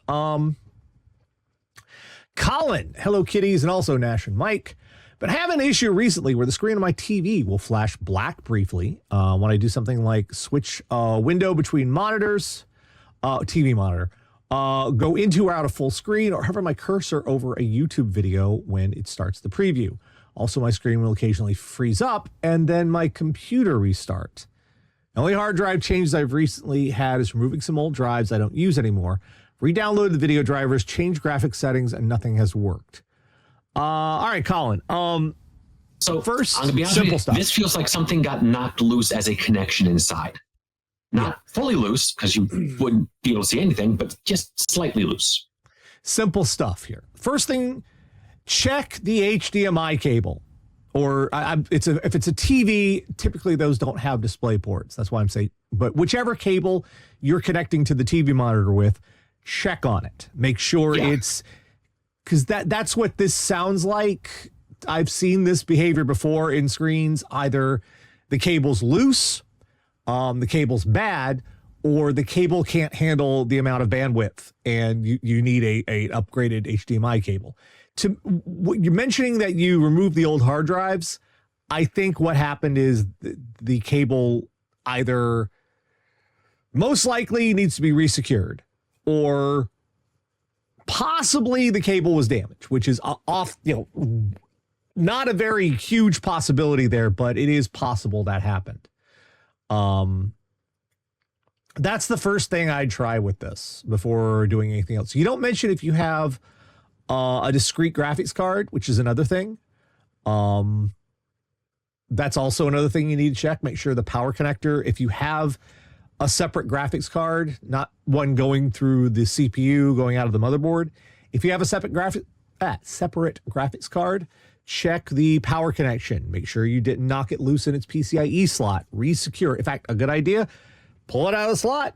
Colin, hello kitties, and also Nash and Mike. But I have an issue recently where the screen of my TV will flash black briefly when I do something like switch window between monitors, TV monitor, go into or out of full screen, or hover my cursor over a YouTube video when it starts the preview. Also, my screen will occasionally freeze up and then my computer restart. The only hard drive changes I've recently had is removing some old drives I don't use anymore, re-download the video drivers, change graphic settings, and nothing has worked. All right, Colin. So first, I'm gonna be honest simple with you, stuff. this feels like something got knocked loose as a connection inside. Not fully loose, because you wouldn't be able to see anything, but just slightly loose. Simple stuff here. First thing, check the HDMI cable. Or if it's a TV, typically those don't have display ports. That's why I'm saying, but whichever cable you're connecting to the TV monitor with, check on it. Make sure it's, because that's what this sounds like. I've seen this behavior before in screens. Either the cable's loose, the cable's bad, or the cable can't handle the amount of bandwidth and you need a upgraded HDMI cable. You're mentioning that you removed the old hard drives. I think what happened is the cable either most likely needs to be resecured, or possibly the cable was damaged, which is not a very huge possibility there, but it is possible that happened. That's the first thing I'd try with this before doing anything else. You don't mention if you have a discrete graphics card, which is another thing. That's also another thing you need to check. Make sure the power connector, if you have a separate graphics card, not one going through the CPU, going out of the motherboard. If you have a separate graphics card, check the power connection. Make sure you didn't knock it loose in its PCIe slot. Resecure. In fact, a good idea, pull it out of the slot,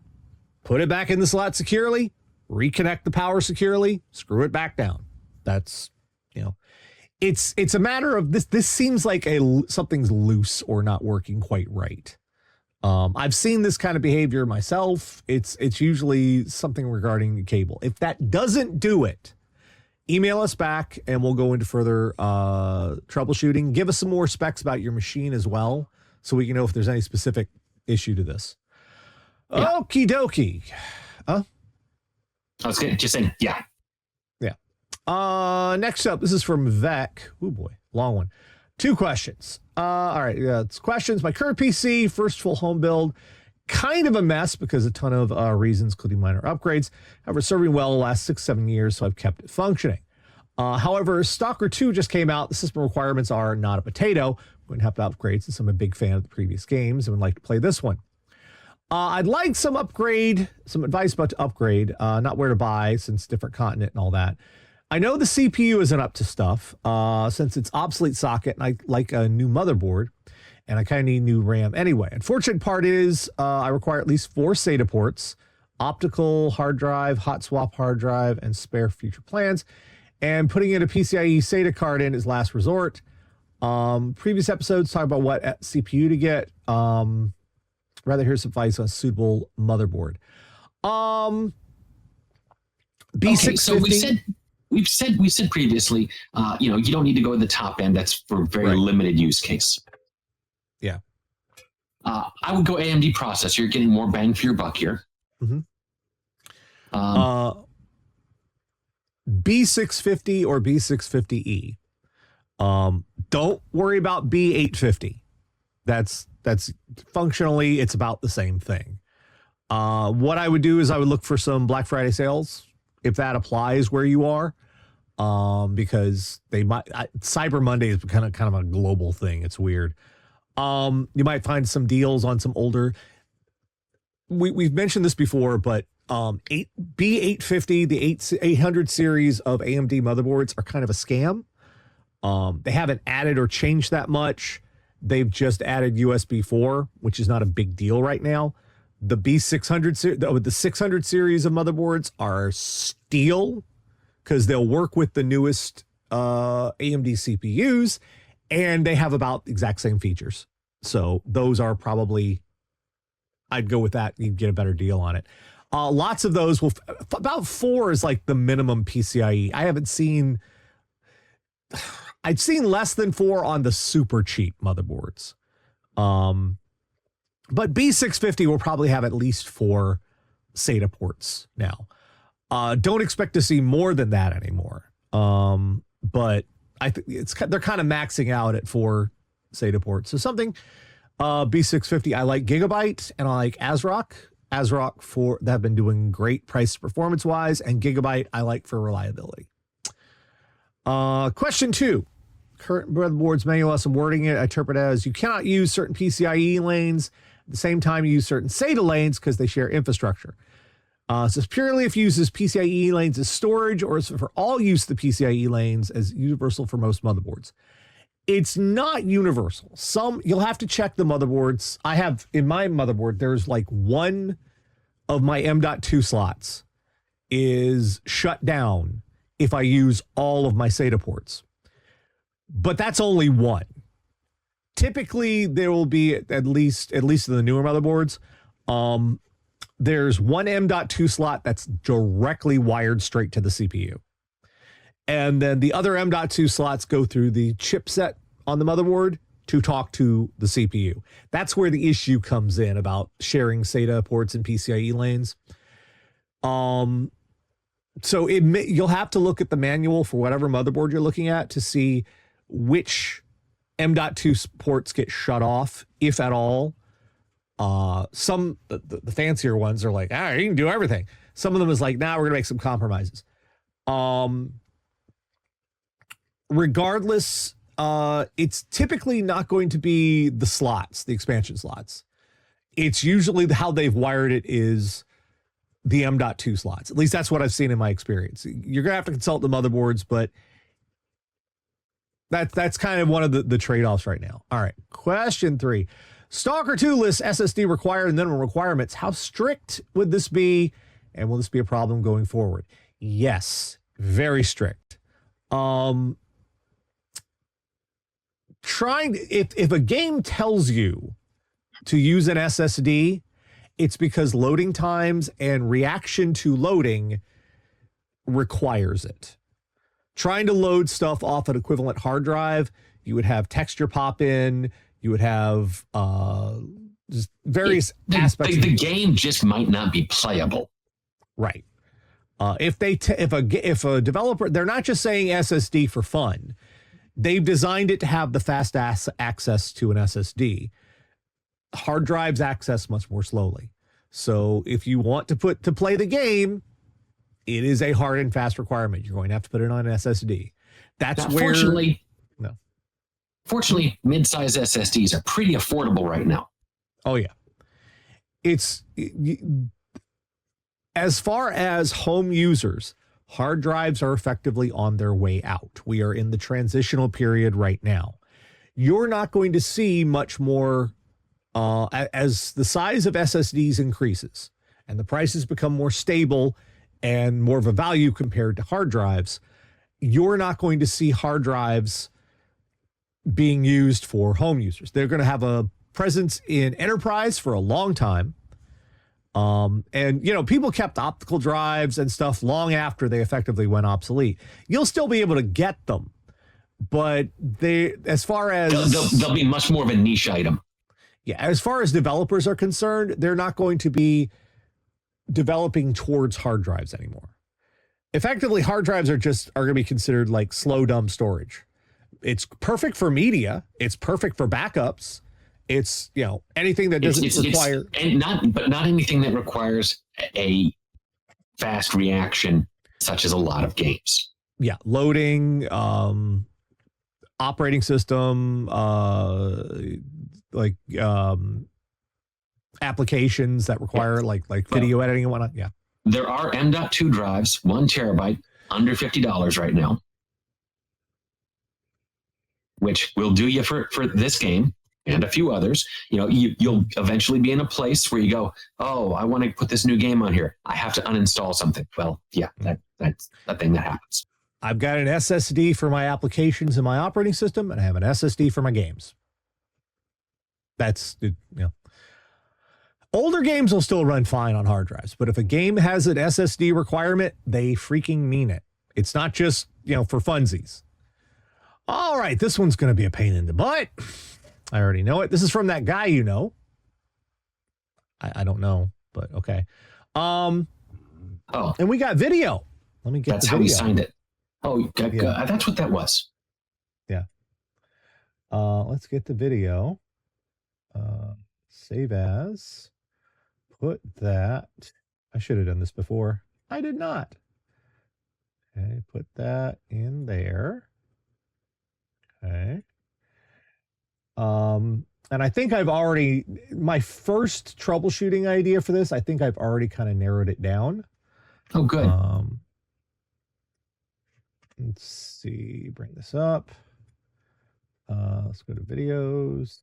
put it back in the slot securely, reconnect the power securely, screw it back down. That's, it's a matter of this. This seems like something's loose or not working quite right. I've seen this kind of behavior myself. It's usually something regarding the cable. If that doesn't do it, email us back and we'll go into further troubleshooting. Give us some more specs about your machine as well, so we can know if there's any specific issue to this. Yeah. Okie dokie. I was just saying, yeah. Next up, this is from Vec. Oh boy, long one. 2 questions. All right, it's questions. My current PC, first full home build, kind of a mess because a ton of reasons, including minor upgrades. However, serving well the last 6-7 years, so I've kept it functioning. However, Stalker 2 just came out. The system requirements are not a potato. I'm going to have to upgrade since I'm a big fan of the previous games and would like to play this one. I'd like some advice about to upgrade, not where to buy since different continent and all that. I know the CPU isn't up to stuff since it's obsolete socket, and I like a new motherboard, and I kind of need new RAM anyway. Unfortunate part is I require at least 4 SATA ports, optical hard drive, hot swap hard drive, and spare future plans. And putting in a PCIe SATA card in is last resort. Previous episodes talk about what CPU to get. Rather hear some advice on a suitable motherboard. B650. Okay, so we said previously, you don't need to go to the top end. That's for very limited use case. Yeah. I would go AMD processor. You're getting more bang for your buck here. Mm-hmm. B650 or B650E. Don't worry about B850. That's functionally, it's about the same thing. What I would do is I would look for some Black Friday sales, if that applies where you are, because Cyber Monday is kind of a global thing. It's weird. You might find some deals on some older. We've mentioned this before, but B850, the 800 series of AMD motherboards are kind of a scam. They haven't added or changed that much. They've just added USB 4, which is not a big deal right now. The the 600 series of motherboards are steel because they'll work with the newest AMD CPUs, and they have about the exact same features. So those are probably, I'd go with that. You'd get a better deal on it. Lots of those will, about 4 is like the minimum PCIe. I'd seen less than 4 on the super cheap motherboards. But B650 will probably have at least 4 SATA ports now. Don't expect to see more than that anymore. But I think they're kind of maxing out at 4 SATA ports. So something B650, I like Gigabyte and I like ASRock. ASRock that have been doing great price performance wise, and Gigabyte I like for reliability. Question 2. Current motherboards manual, I'm wording it, I interpret it as you cannot use certain PCIe lanes at the same time you use certain SATA lanes because they share infrastructure. So it's purely if you uses PCIe lanes as storage, or is it for all use the PCIe lanes as universal for most motherboards? It's not universal. You'll have to check the motherboards. I have in my motherboard, there's like one of my M.2 slots is shut down if I use all of my SATA ports. But that's only one. Typically, there will be at least in the newer motherboards, there's one M.2 slot that's directly wired straight to the CPU. And then the other M.2 slots go through the chipset on the motherboard to talk to the CPU. That's where the issue comes in about sharing SATA ports and PCIe lanes. So you'll have to look at the manual for whatever motherboard you're looking at to see which M.2 ports get shut off, if at all. Some the fancier ones are like, you can do everything. Some of them is like, we're gonna make some compromises. Regardless, it's typically not going to be the slots, the expansion slots. It's usually how they've wired it is the M.2 slots. At least that's what I've seen in my experience. You're gonna have to consult the motherboards, but that's kind of one of the trade-offs right now. All right, question 3. Stalker 2 lists SSD required and minimum requirements. How strict would this be? And will this be a problem going forward? Yes, very strict. If a game tells you to use an SSD, it's because loading times and reaction to loading requires it. Trying to load stuff off an equivalent hard drive, you would have texture pop in, you would have just various aspects. The game just might not be playable. Right. If a developer, they're not just saying SSD for fun. They've designed it to have the fast access to an SSD. Hard drives access much more slowly. So if you want to play the game, it is a hard and fast requirement. You're going to have to put it on an SSD. Fortunately, mid-size SSDs are pretty affordable right now. Oh yeah. As far as home users, hard drives are effectively on their way out. We are in the transitional period right now. You're not going to see much more as the size of SSDs increases and the prices become more stable and more of a value compared to hard drives. You're not going to see hard drives being used for home users. They're going to have a presence in enterprise for a long time. And people kept optical drives and stuff long after they effectively went obsolete. You'll still be able to get them, but they'll be much more of a niche item. Yeah, as far as developers are concerned, they're not going to be developing towards hard drives anymore. Effectively, hard drives are going to be considered like slow, dumb storage. It's perfect for media. It's perfect for backups. It's, anything that doesn't require... not anything that requires a fast reaction, such as a lot of games. Yeah, loading, operating system, applications that require like video editing and whatnot. Yeah. There are M.2 drives, 1 terabyte, under $50 right now, which will do you for this game and a few others. You'll eventually be in a place where you go, oh, I want to put this new game on here. I have to uninstall something. Well, yeah, that's a thing that happens. I've got an SSD for my applications in my operating system, and I have an SSD for my games. That's, Older games will still run fine on hard drives, but if a game has an SSD requirement, they freaking mean it. It's not just, for funsies. All right, this one's going to be a pain in the butt. I already know it. This is from that guy you know. I don't know, but okay. And we got video. Let me get that's the how video. we signed it. That's what that was. Yeah. Let's get the video. Save as. Put that. I should have done this before. I did not. Okay, put that in there. Okay. And I think I've already, my first troubleshooting idea for this, I think I've already kind of narrowed it down. Oh, good. Let's see, bring this up. Let's go to videos.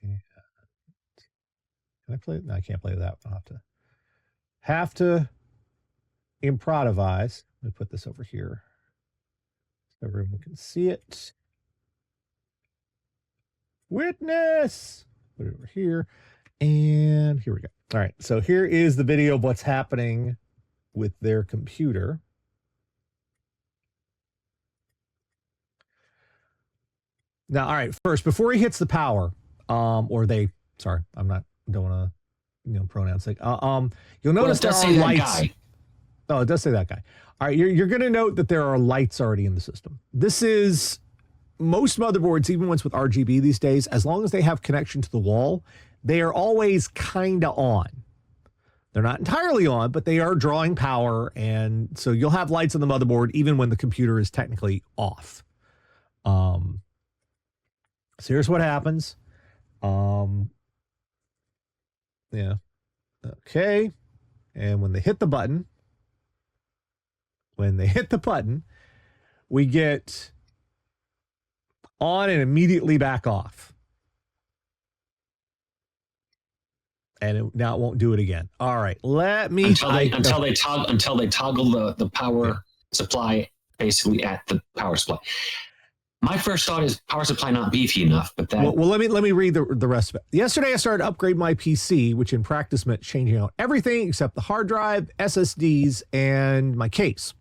And can I play? No, I can't play that. I'll have to improvise. Let me put this over here so everyone can see it. Witness. Put it over here. And here we go. All right. So here is the video of what's happening with their computer. Now, all right. First, before he hits the power, don't want to, pronouns like, you'll notice there are lights. Oh, it does say that guy. All right. You're going to note that there are lights already in the system. This is most motherboards, even ones with RGB these days, as long as they have connection to the wall, they are always kind of on. They're not entirely on, but they are drawing power. And so you'll have lights on the motherboard, even when the computer is technically off. So here's what happens. Yeah. Okay. And when they hit the button, we get on and immediately back off. And now it won't do it again. All right, let me until they toggle the power supply basically at the power supply. My first thought is power supply not beefy enough, but that. Well, let me read the rest of it. Yesterday, I started to upgrade my PC, which in practice meant changing out everything except the hard drive, SSDs, and my case.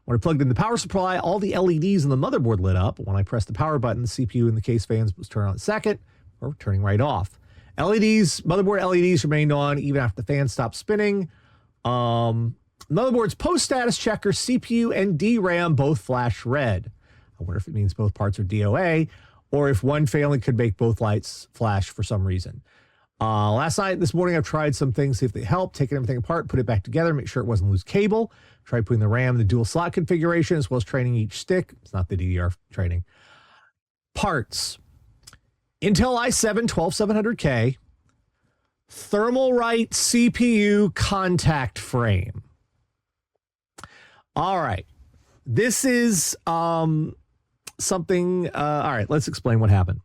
When I plugged in the power supply, all the LEDs in the motherboard lit up. When I pressed the power button, the CPU and the case fans was turned on a second, or turning right off. Motherboard LEDs remained on even after the fan stopped spinning. Motherboard's post-status checker, CPU and DRAM both flash red. I wonder if it means both parts are DOA, or if one failing could make both lights flash for some reason. This morning, I've tried some things, see if they help, taking everything apart, put it back together, make sure it wasn't loose cable. Tried putting the RAM in the dual slot configuration, as well as training each stick. It's not the DDR training. Parts. Intel i7 12700K. Thermalright CPU contact frame. All right. This is something. All right, let's explain what happened.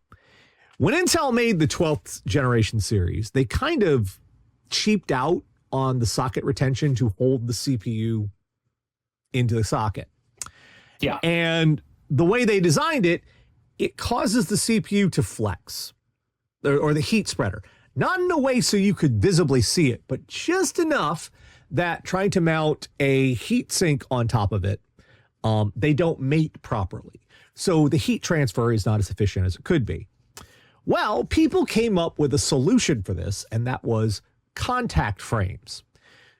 When Intel made the 12th generation series, they kind of cheaped out on the socket retention to hold the CPU into the socket. Yeah. And the way they designed it, it causes the CPU to flex, or the heat spreader. Not in a way so you could visibly see it, but just enough that trying to mount a heat sink on top of it, they don't mate properly. So the heat transfer is not as efficient as it could be. Well, people came up with a solution for this, and that was contact frames.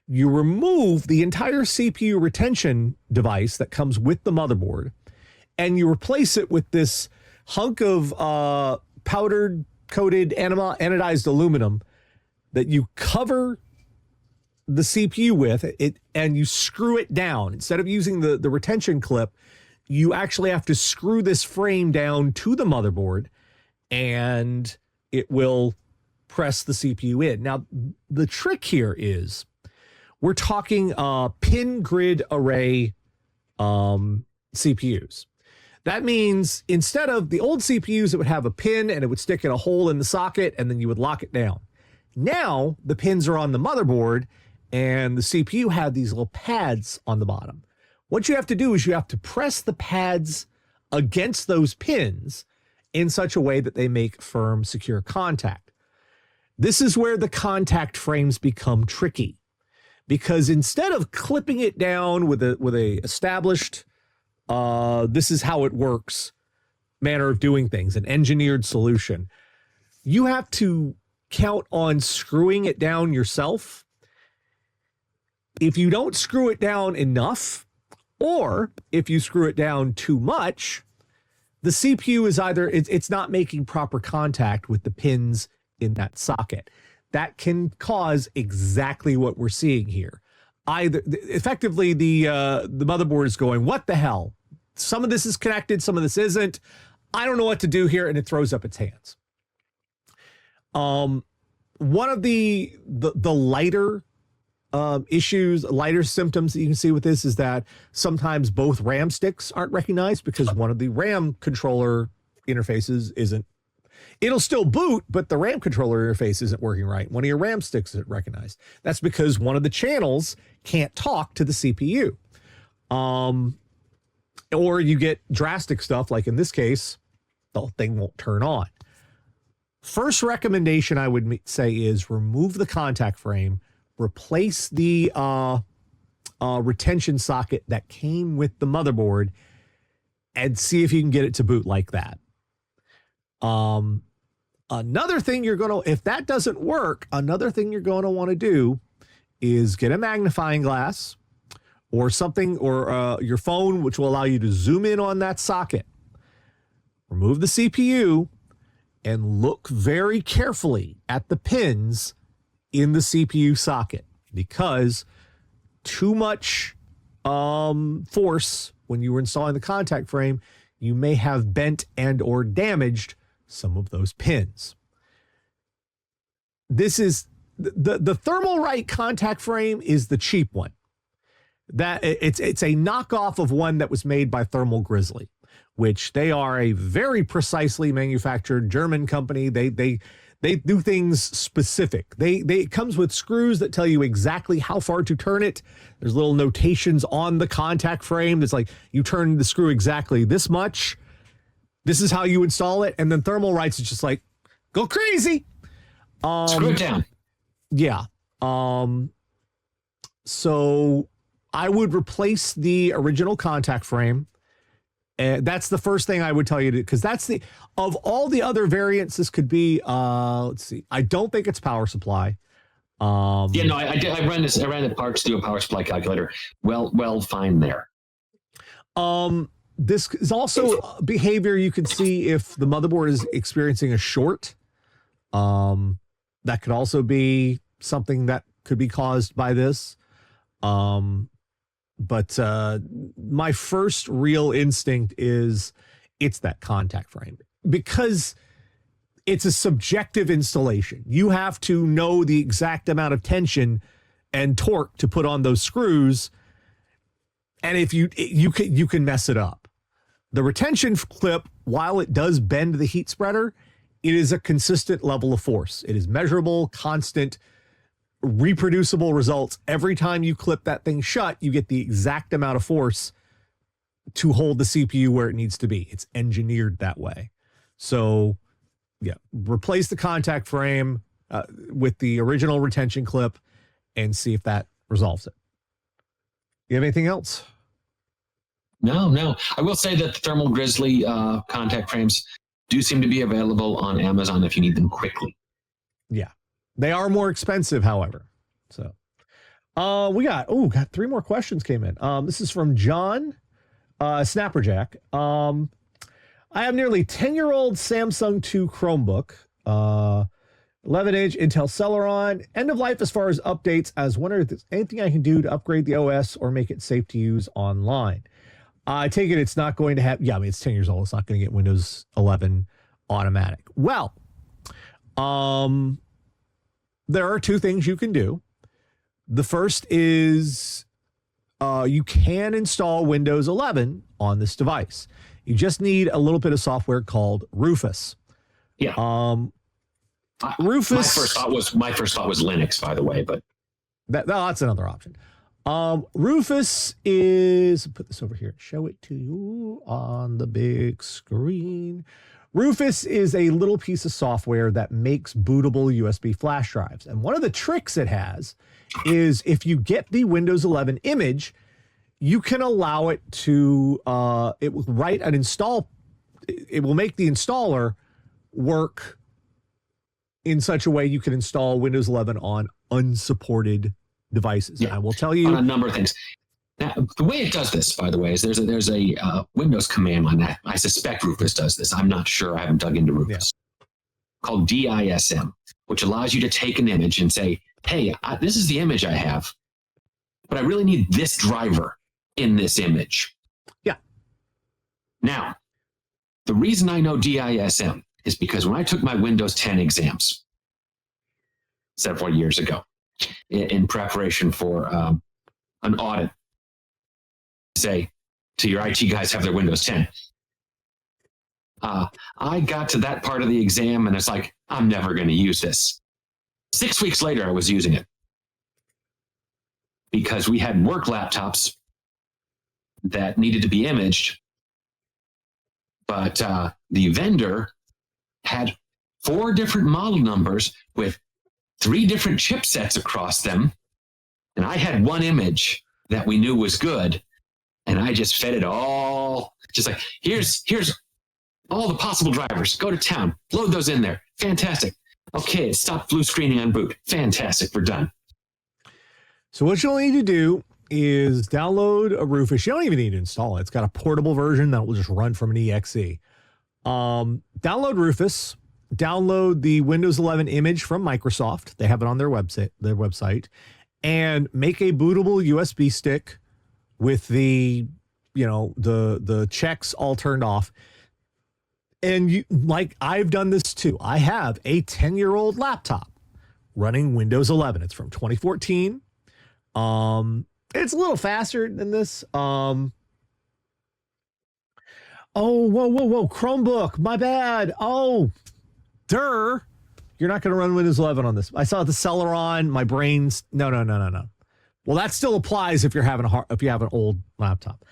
You remove the entire CPU retention device that comes with the motherboard, and you replace it with this hunk of powdered coated anodized aluminum that you cover the CPU with it, and you screw it down. Instead of using the retention clip, you actually have to screw this frame down to the motherboard, and it will press the CPU in. Now, the trick here is we're talking pin grid array CPUs. That means instead of the old CPUs, it would have a pin and it would stick in a hole in the socket, and then you would lock it down. Now, the pins are on the motherboard, and the CPU had these little pads on the bottom. What you have to do is you have to press the pads against those pins in such a way that they make firm, secure contact. This is where the contact frames become tricky, because instead of clipping it down with a established, this is how it works manner of doing things, an engineered solution, you have to count on screwing it down yourself. If you don't screw it down enough, or if you screw it down too much, the CPU is either, it's not making proper contact with the pins in that socket. That can cause exactly what we're seeing here. Either effectively the motherboard is going, what the hell? Some of this is connected, some of this isn't. I don't know what to do here, and it throws up its hands. One of the lighter issues, lighter symptoms that you can see with this is that sometimes both RAM sticks aren't recognized because one of the RAM controller interfaces isn't. It'll still boot, but the RAM controller interface isn't working right. One of your RAM sticks isn't recognized. That's because one of the channels can't talk to the CPU. Or you get drastic stuff, like in this case, the thing won't turn on. First recommendation I would say is remove the contact frame, replace the retention socket that came with the motherboard, and see if you can get it to boot like that. Another thing if that doesn't work, another thing you're going to want to do is get a magnifying glass or something, or your phone, which will allow you to zoom in on that socket. Remove the CPU and look very carefully at the pins in the CPU socket, because too much force when you were installing the contact frame, you may have bent and or damaged some of those pins. This is the Thermalright contact frame is the cheap one. That it's a knockoff of one that was made by Thermal Grizzly, which they are a very precisely manufactured German company. They do things specific. It comes with screws that tell you exactly how far to turn it. There's little notations on the contact frame that's like, you turn the screw exactly this much. This is how you install it. And then Thermalright's is just like, go crazy. Screw it down. Yeah. So I would replace the original contact frame. And that's the first thing I would tell you to, because of all the other variants this could be, let's see. I don't think it's power supply. I ran the parts through a power supply calculator. Well, fine there. This is also behavior you can see if the motherboard is experiencing a short. That could also be something that could be caused by this. But my first real instinct is it's that contact frame, because it's a subjective installation. You have to know the exact amount of tension and torque to put on those screws. And if you can mess it up. The retention clip, while it does bend the heat spreader, it is a consistent level of force. It is measurable, constant, reproducible results. Every time you clip that thing shut, you get the exact amount of force to hold the CPU where it needs to be. It's engineered that way. So yeah, replace the contact frame with the original retention clip and see if that resolves it. You have anything else? No. I will say that the Thermal Grizzly contact frames do seem to be available on Amazon if you need them quickly. Yeah. They are more expensive, however. So we got 3 more questions came in. This is from John Snapperjack. I have nearly 10-year-old Samsung 2 Chromebook, 11-inch Intel Celeron, end of life as far as updates. I was wondering if there's anything I can do to upgrade the OS or make it safe to use online. I take it it's not going to have, it's 10 years old. It's not going to get Windows 11 automatic. Well, there are 2 things you can do. The first is you can install Windows 11 on this device. You just need a little bit of software called Rufus. Yeah. Rufus. My first thought was Linux, by the way, but that's another option. Rufus is, put this over here and show it to you on the big screen. Rufus is a little piece of software that makes bootable USB flash drives. And one of the tricks it has is if you get the Windows 11 image, you can allow it to, it will write an install, it will make the installer work in such a way you can install Windows 11 on unsupported devices. And I will tell you on a number of things. Now, the way it does this, by the way, is there's a Windows command on that. I suspect Rufus does this. I'm not sure. I haven't dug into Rufus. Called DISM, which allows you to take an image and say, hey, this is the image I have, but I really need this driver in this image. Yeah. Now, the reason I know DISM is because when I took my Windows 10 exams several years ago in preparation for an audit, say to your IT guys have their Windows 10. I got to that part of the exam and it's like, I'm never going to use this. 6 weeks later, I was using it because we had work laptops that needed to be imaged, but the vendor had 4 different model numbers with 3 different chipsets across them. And I had one image that we knew was good. And I just fed it all, just like, here's all the possible drivers. Go to town, load those in there. Fantastic. Okay, it stopped blue screening on boot. Fantastic, we're done. So what you'll need to do is download a Rufus. You don't even need to install it. It's got a portable version that will just run from an EXE. Download Rufus. Download the Windows 11 image from Microsoft. They have it on their website, and make a bootable USB stick with the, the checks all turned off. And I've done this too. I have a 10-year-old laptop running Windows 11. It's from 2014. It's a little faster than this. Oh, whoa. Chromebook. My bad. Oh, you're not going to run Windows 11 on this. I saw the Celeron. My brain's no. Well, that still applies if you have an old laptop.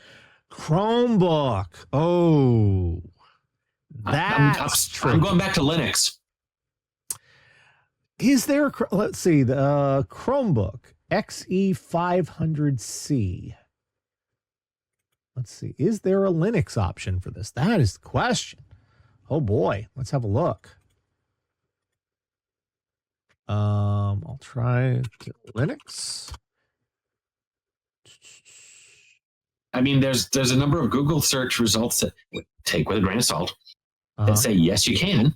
Chromebook. Oh, I'm going back to Linux. Is there? Let's see. The Chromebook XE500C. Let's see. Is there a Linux option for this? That is the question. Oh boy. Let's have a look. I'll try Linux. I mean, there's a number of Google search results that take with a grain of salt that say yes, you can.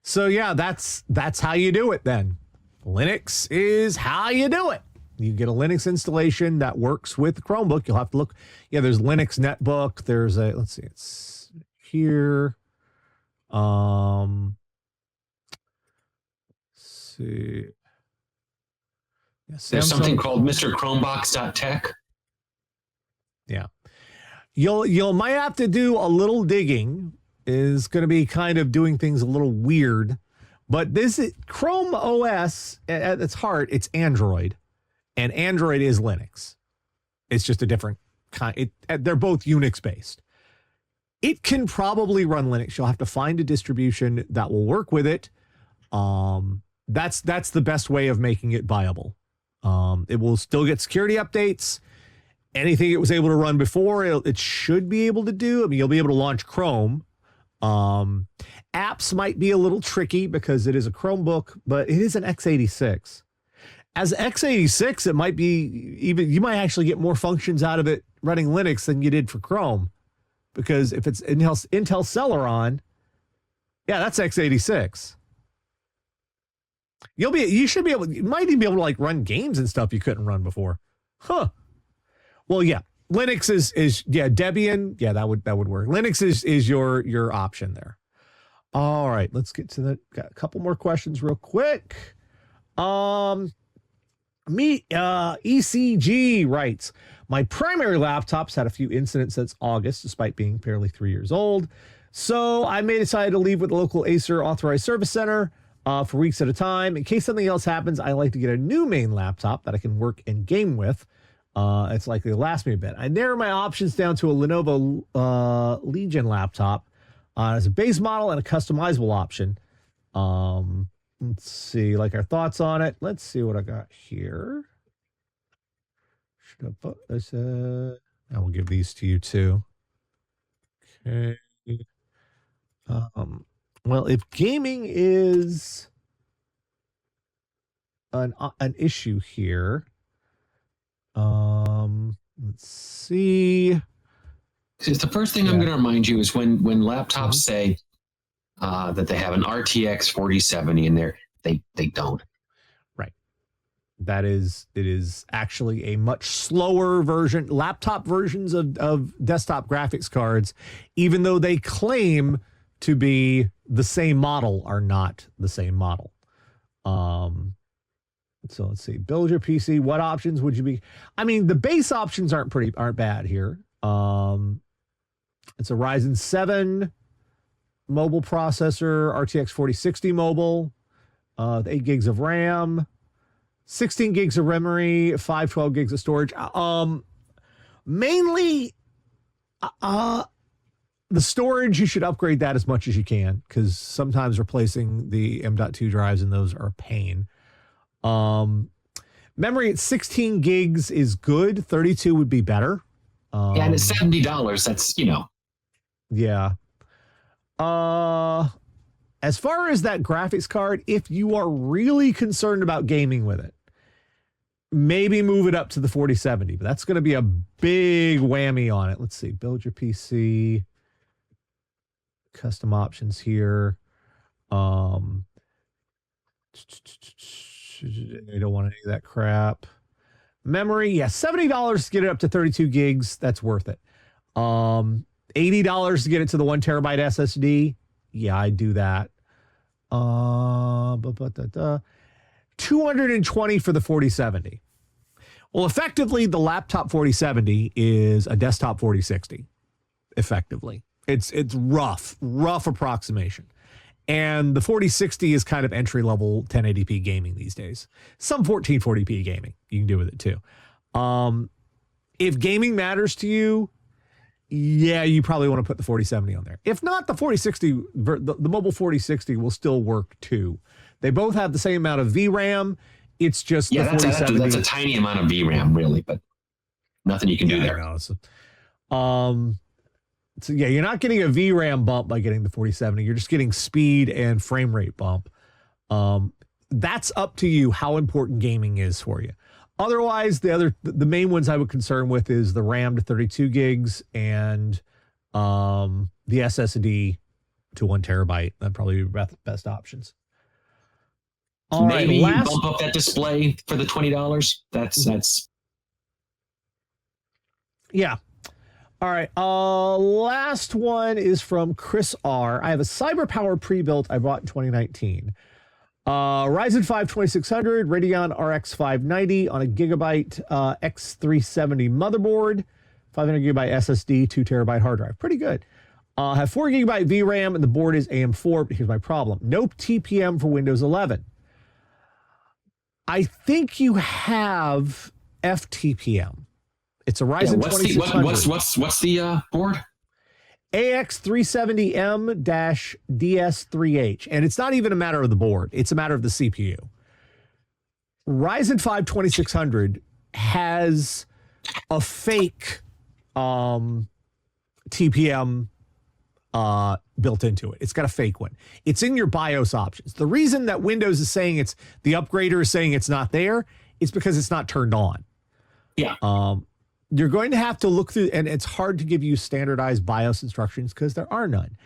So yeah, that's how you do it then. Linux is how you do it. You get a Linux installation that works with Chromebook. You'll have to look. Yeah, there's Linux Netbook. There's let's see, it's here. See. Yeah, there's something called Mr. Chromebox.tech. Yeah. You'll might have to do a little digging. Is going to be kind of doing things a little weird. But this is Chrome OS at its heart, it's Android. And Android is Linux. It's just a different kind. They're both Unix based. It can probably run Linux. You'll have to find a distribution that will work with it. That's the best way of making it viable. It will still get security updates. Anything it was able to run before, it should be able to do. I mean, you'll be able to launch Chrome. Apps might be a little tricky because it is a Chromebook, but it is an x86. As x86, it might be you might actually get more functions out of it running Linux than you did for Chrome, because if it's Intel Celeron, yeah, that's x86. You might even be able to like run games and stuff you couldn't run before. Huh. Well, yeah. Linux is Debian. Yeah, that would work. Linux is your option there. All right, let's get to got a couple more questions real quick. ECG writes, my primary laptop's had a few incidents since August, despite being barely 3 years old. So I may decide to leave with the local Acer authorized service center for weeks at a time. In case something else happens, I like to get a new main laptop that I can work and game with. It's likely to last me a bit. I narrow my options down to a Lenovo Legion laptop. There's a base model and a customizable option. Let's see, like our thoughts on it. Let's see what I got here. Should I put this? I will give these to you too. Okay. Well, if gaming is an issue here, let's see. The first thing I'm going to remind you is when laptops say that they have an RTX 4070 in there, they don't. Right. It is actually a much slower version. Laptop versions of desktop graphics cards, even though they claim to be the same model, are not the same model. So let's see. Build your PC. What options would you be? I mean, the base options aren't bad here. It's a Ryzen 7 mobile processor, RTX 4060 mobile, 8 gigs of RAM, 16 gigs of memory, 512 gigs of storage. Mainly, the storage, you should upgrade that as much as you can, because sometimes replacing the M.2 drives in those are a pain. Memory at 16 gigs is good. 32 would be better. And it's $70. That's, Yeah. As far as that graphics card, if you are really concerned about gaming with it, maybe move it up to the 4070, but that's going to be a big whammy on it. Let's see. Build your PC. Custom options here. I don't want any of that crap. Memory, yeah, $70 to get it up to 32 gigs. That's worth it. $80 to get it to the 1 terabyte SSD. Yeah, I'd do that. $220 for the 4070. Well, effectively, the laptop 4070 is a desktop 4060. Effectively, it's rough approximation. And the 4060 is kind of entry-level 1080p gaming these days. Some 1440p gaming you can do with it too. If gaming matters to you, yeah, you probably want to put the 4070 on there. If not, the 4060, the mobile 4060 will still work too. They both have the same amount of VRAM. It's just the 4070. That's a tiny amount of VRAM, really, but nothing you can do there. So yeah, you're not getting a VRAM bump by getting the 4070. You're just getting speed and frame rate bump. That's up to you how important gaming is for you. Otherwise, the main ones I would concern with is the RAM to 32 gigs and the SSD to 1 terabyte. That'd probably be best options. All maybe you bump up that display for the $20. That's yeah. All right. Last one is from Chris R. I have a CyberPower pre-built I bought in 2019. Ryzen 5 2600, Radeon RX 590 on a gigabyte X370 motherboard, 500 gigabyte SSD, 2 terabyte hard drive. Pretty good. Have 4 gigabyte VRAM and the board is AM4. But here's my problem: no TPM for Windows 11. I think you have FTPM. It's a Ryzen 2600. What's the board? AX370M-DS3H. And it's not even a matter of the board. It's a matter of the CPU. Ryzen 5 2600 has a fake TPM built into it. It's got a fake one. It's in your BIOS options. The reason that Windows is saying the upgrader is saying it's not there is because it's not turned on. Yeah. You're going to have to look through, and it's hard to give you standardized BIOS instructions because there are none.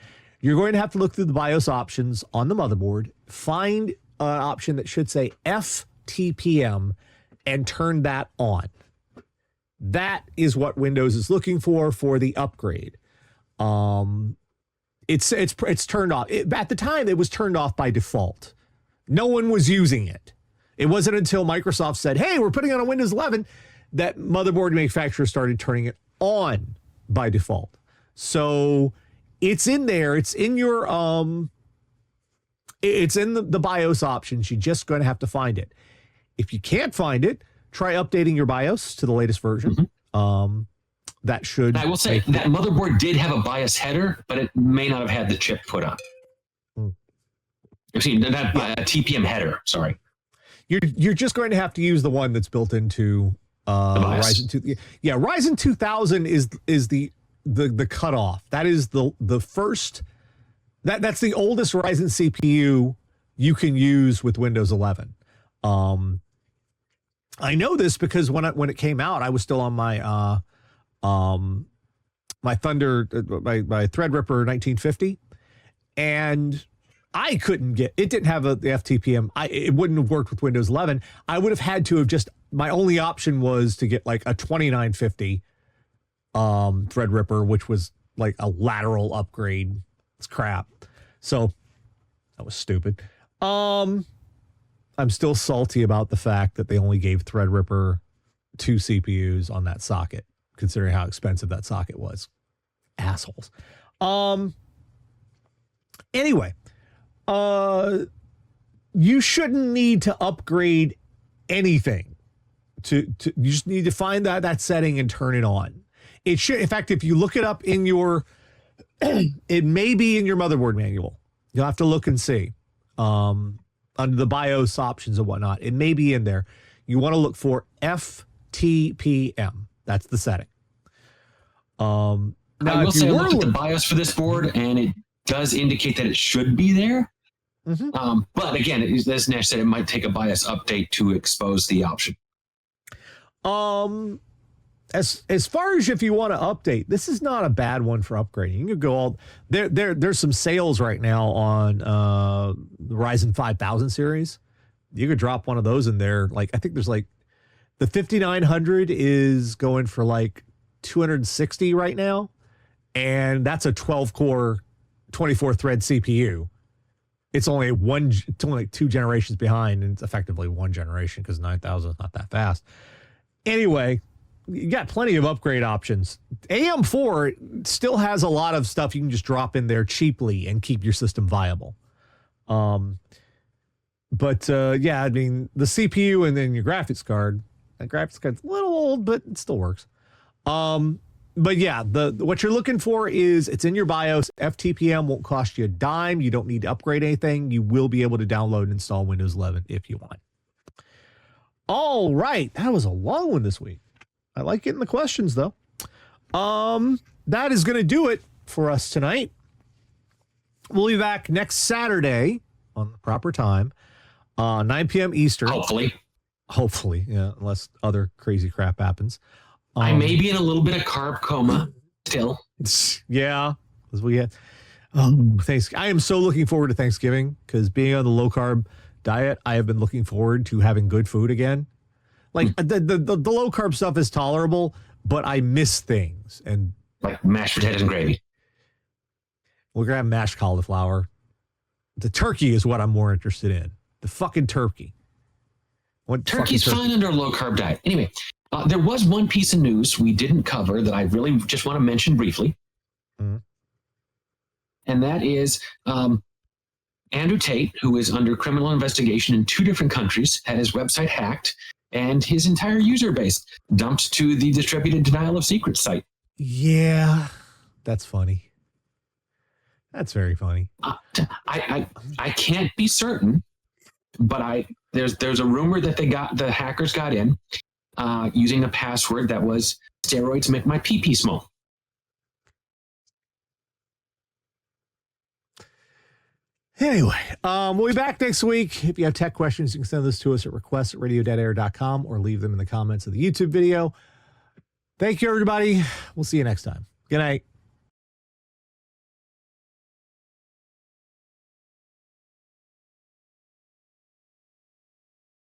You're going to have to look through the BIOS options on the motherboard, find an option that should say FTPM, and turn that on. That is what Windows is looking for the upgrade. It's turned off. At the time, it was turned off by default. No one was using it. It wasn't until Microsoft said, "Hey, we're putting on a Windows 11." That motherboard manufacturers started turning it on by default. So it's in there. It's in your it's in the BIOS options. You're just going to have to find it. If you can't find it, try updating your BIOS to the latest version. that should. I will say that motherboard did have a BIOS header, but it may not have had the chip put on. Excuse me, not a TPM header. Sorry. You're just going to have to use the one that's built into Ryzen 2. Yeah, Ryzen 2000 is the cutoff. That is the first. That's the oldest Ryzen CPU you can use with Windows 11. I know this because when it came out, I was still on my my Thunder, my Threadripper 1950, and I couldn't get it. Didn't have the FTPM. It wouldn't have worked with Windows 11. I would have had to have just. My only option was to get like a 2950 Threadripper, which was like a lateral upgrade. It's crap. So that was stupid. I'm still salty about the fact that they only gave Threadripper 2 CPUs on that socket, considering how expensive that socket was. Assholes. Anyway, you shouldn't need to upgrade anything. You just need to find that setting and turn it on. It should, in fact, if you look it up in your, it may be in your motherboard manual. You'll have to look and see. Under the BIOS options and whatnot, it may be in there. You want to look for FTPM. That's the setting. Now, I will say I looked at the BIOS for this board, and it does indicate that it should be there. Mm-hmm. But again, as Nash said, it might take a BIOS update to expose the option. As far as if you want to update, this is not a bad one for upgrading. You can go all there's some sales right now on the Ryzen 5000 series. You could drop one of those in there. Like I think there's like the 5900 is going for like 260 right now, and that's a 12 core, 24 thread CPU. It's only like 2 generations behind, and it's effectively 1 generation because 9000 is not that fast. Anyway, you got plenty of upgrade options. AM4 still has a lot of stuff you can just drop in there cheaply and keep your system viable. But yeah, I mean, the CPU and then your graphics card. That graphics card's a little old, but it still works. But yeah, what you're looking for is it's in your BIOS. FTPM won't cost you a dime. You don't need to upgrade anything. You will be able to download and install Windows 11 if you want. All right. That was a long one this week. I like getting the questions, though. That is going to do it for us tonight. We'll be back next Saturday on the proper time, 9 p.m. Eastern. Hopefully, yeah, unless other crazy crap happens. I may be in a little bit of carb coma still. Yeah, because we had. Thanks. I am so looking forward to Thanksgiving because being on the low carb diet, I have been looking forward to having good food again. Like the low carb stuff is tolerable, but I miss things and like mashed potatoes and gravy. We're gonna have mashed cauliflower. The turkey is what I'm more interested in. The fucking turkey. Turkey's fine under a low carb diet. Anyway, there was one piece of news we didn't cover that I really just want to mention briefly, and that is Andrew Tate, who is under criminal investigation in 2 different countries, had his website hacked and his entire user base dumped to the distributed denial of secret site. Yeah, that's funny. That's very funny. I can't be certain, but there's a rumor that the hackers got in using a password that was steroids make my pee-pee small. Anyway, we'll be back next week. If you have tech questions, you can send those to us at request@radio.air.com or leave them in the comments of the YouTube video. Thank you, everybody. We'll see you next time. Good night.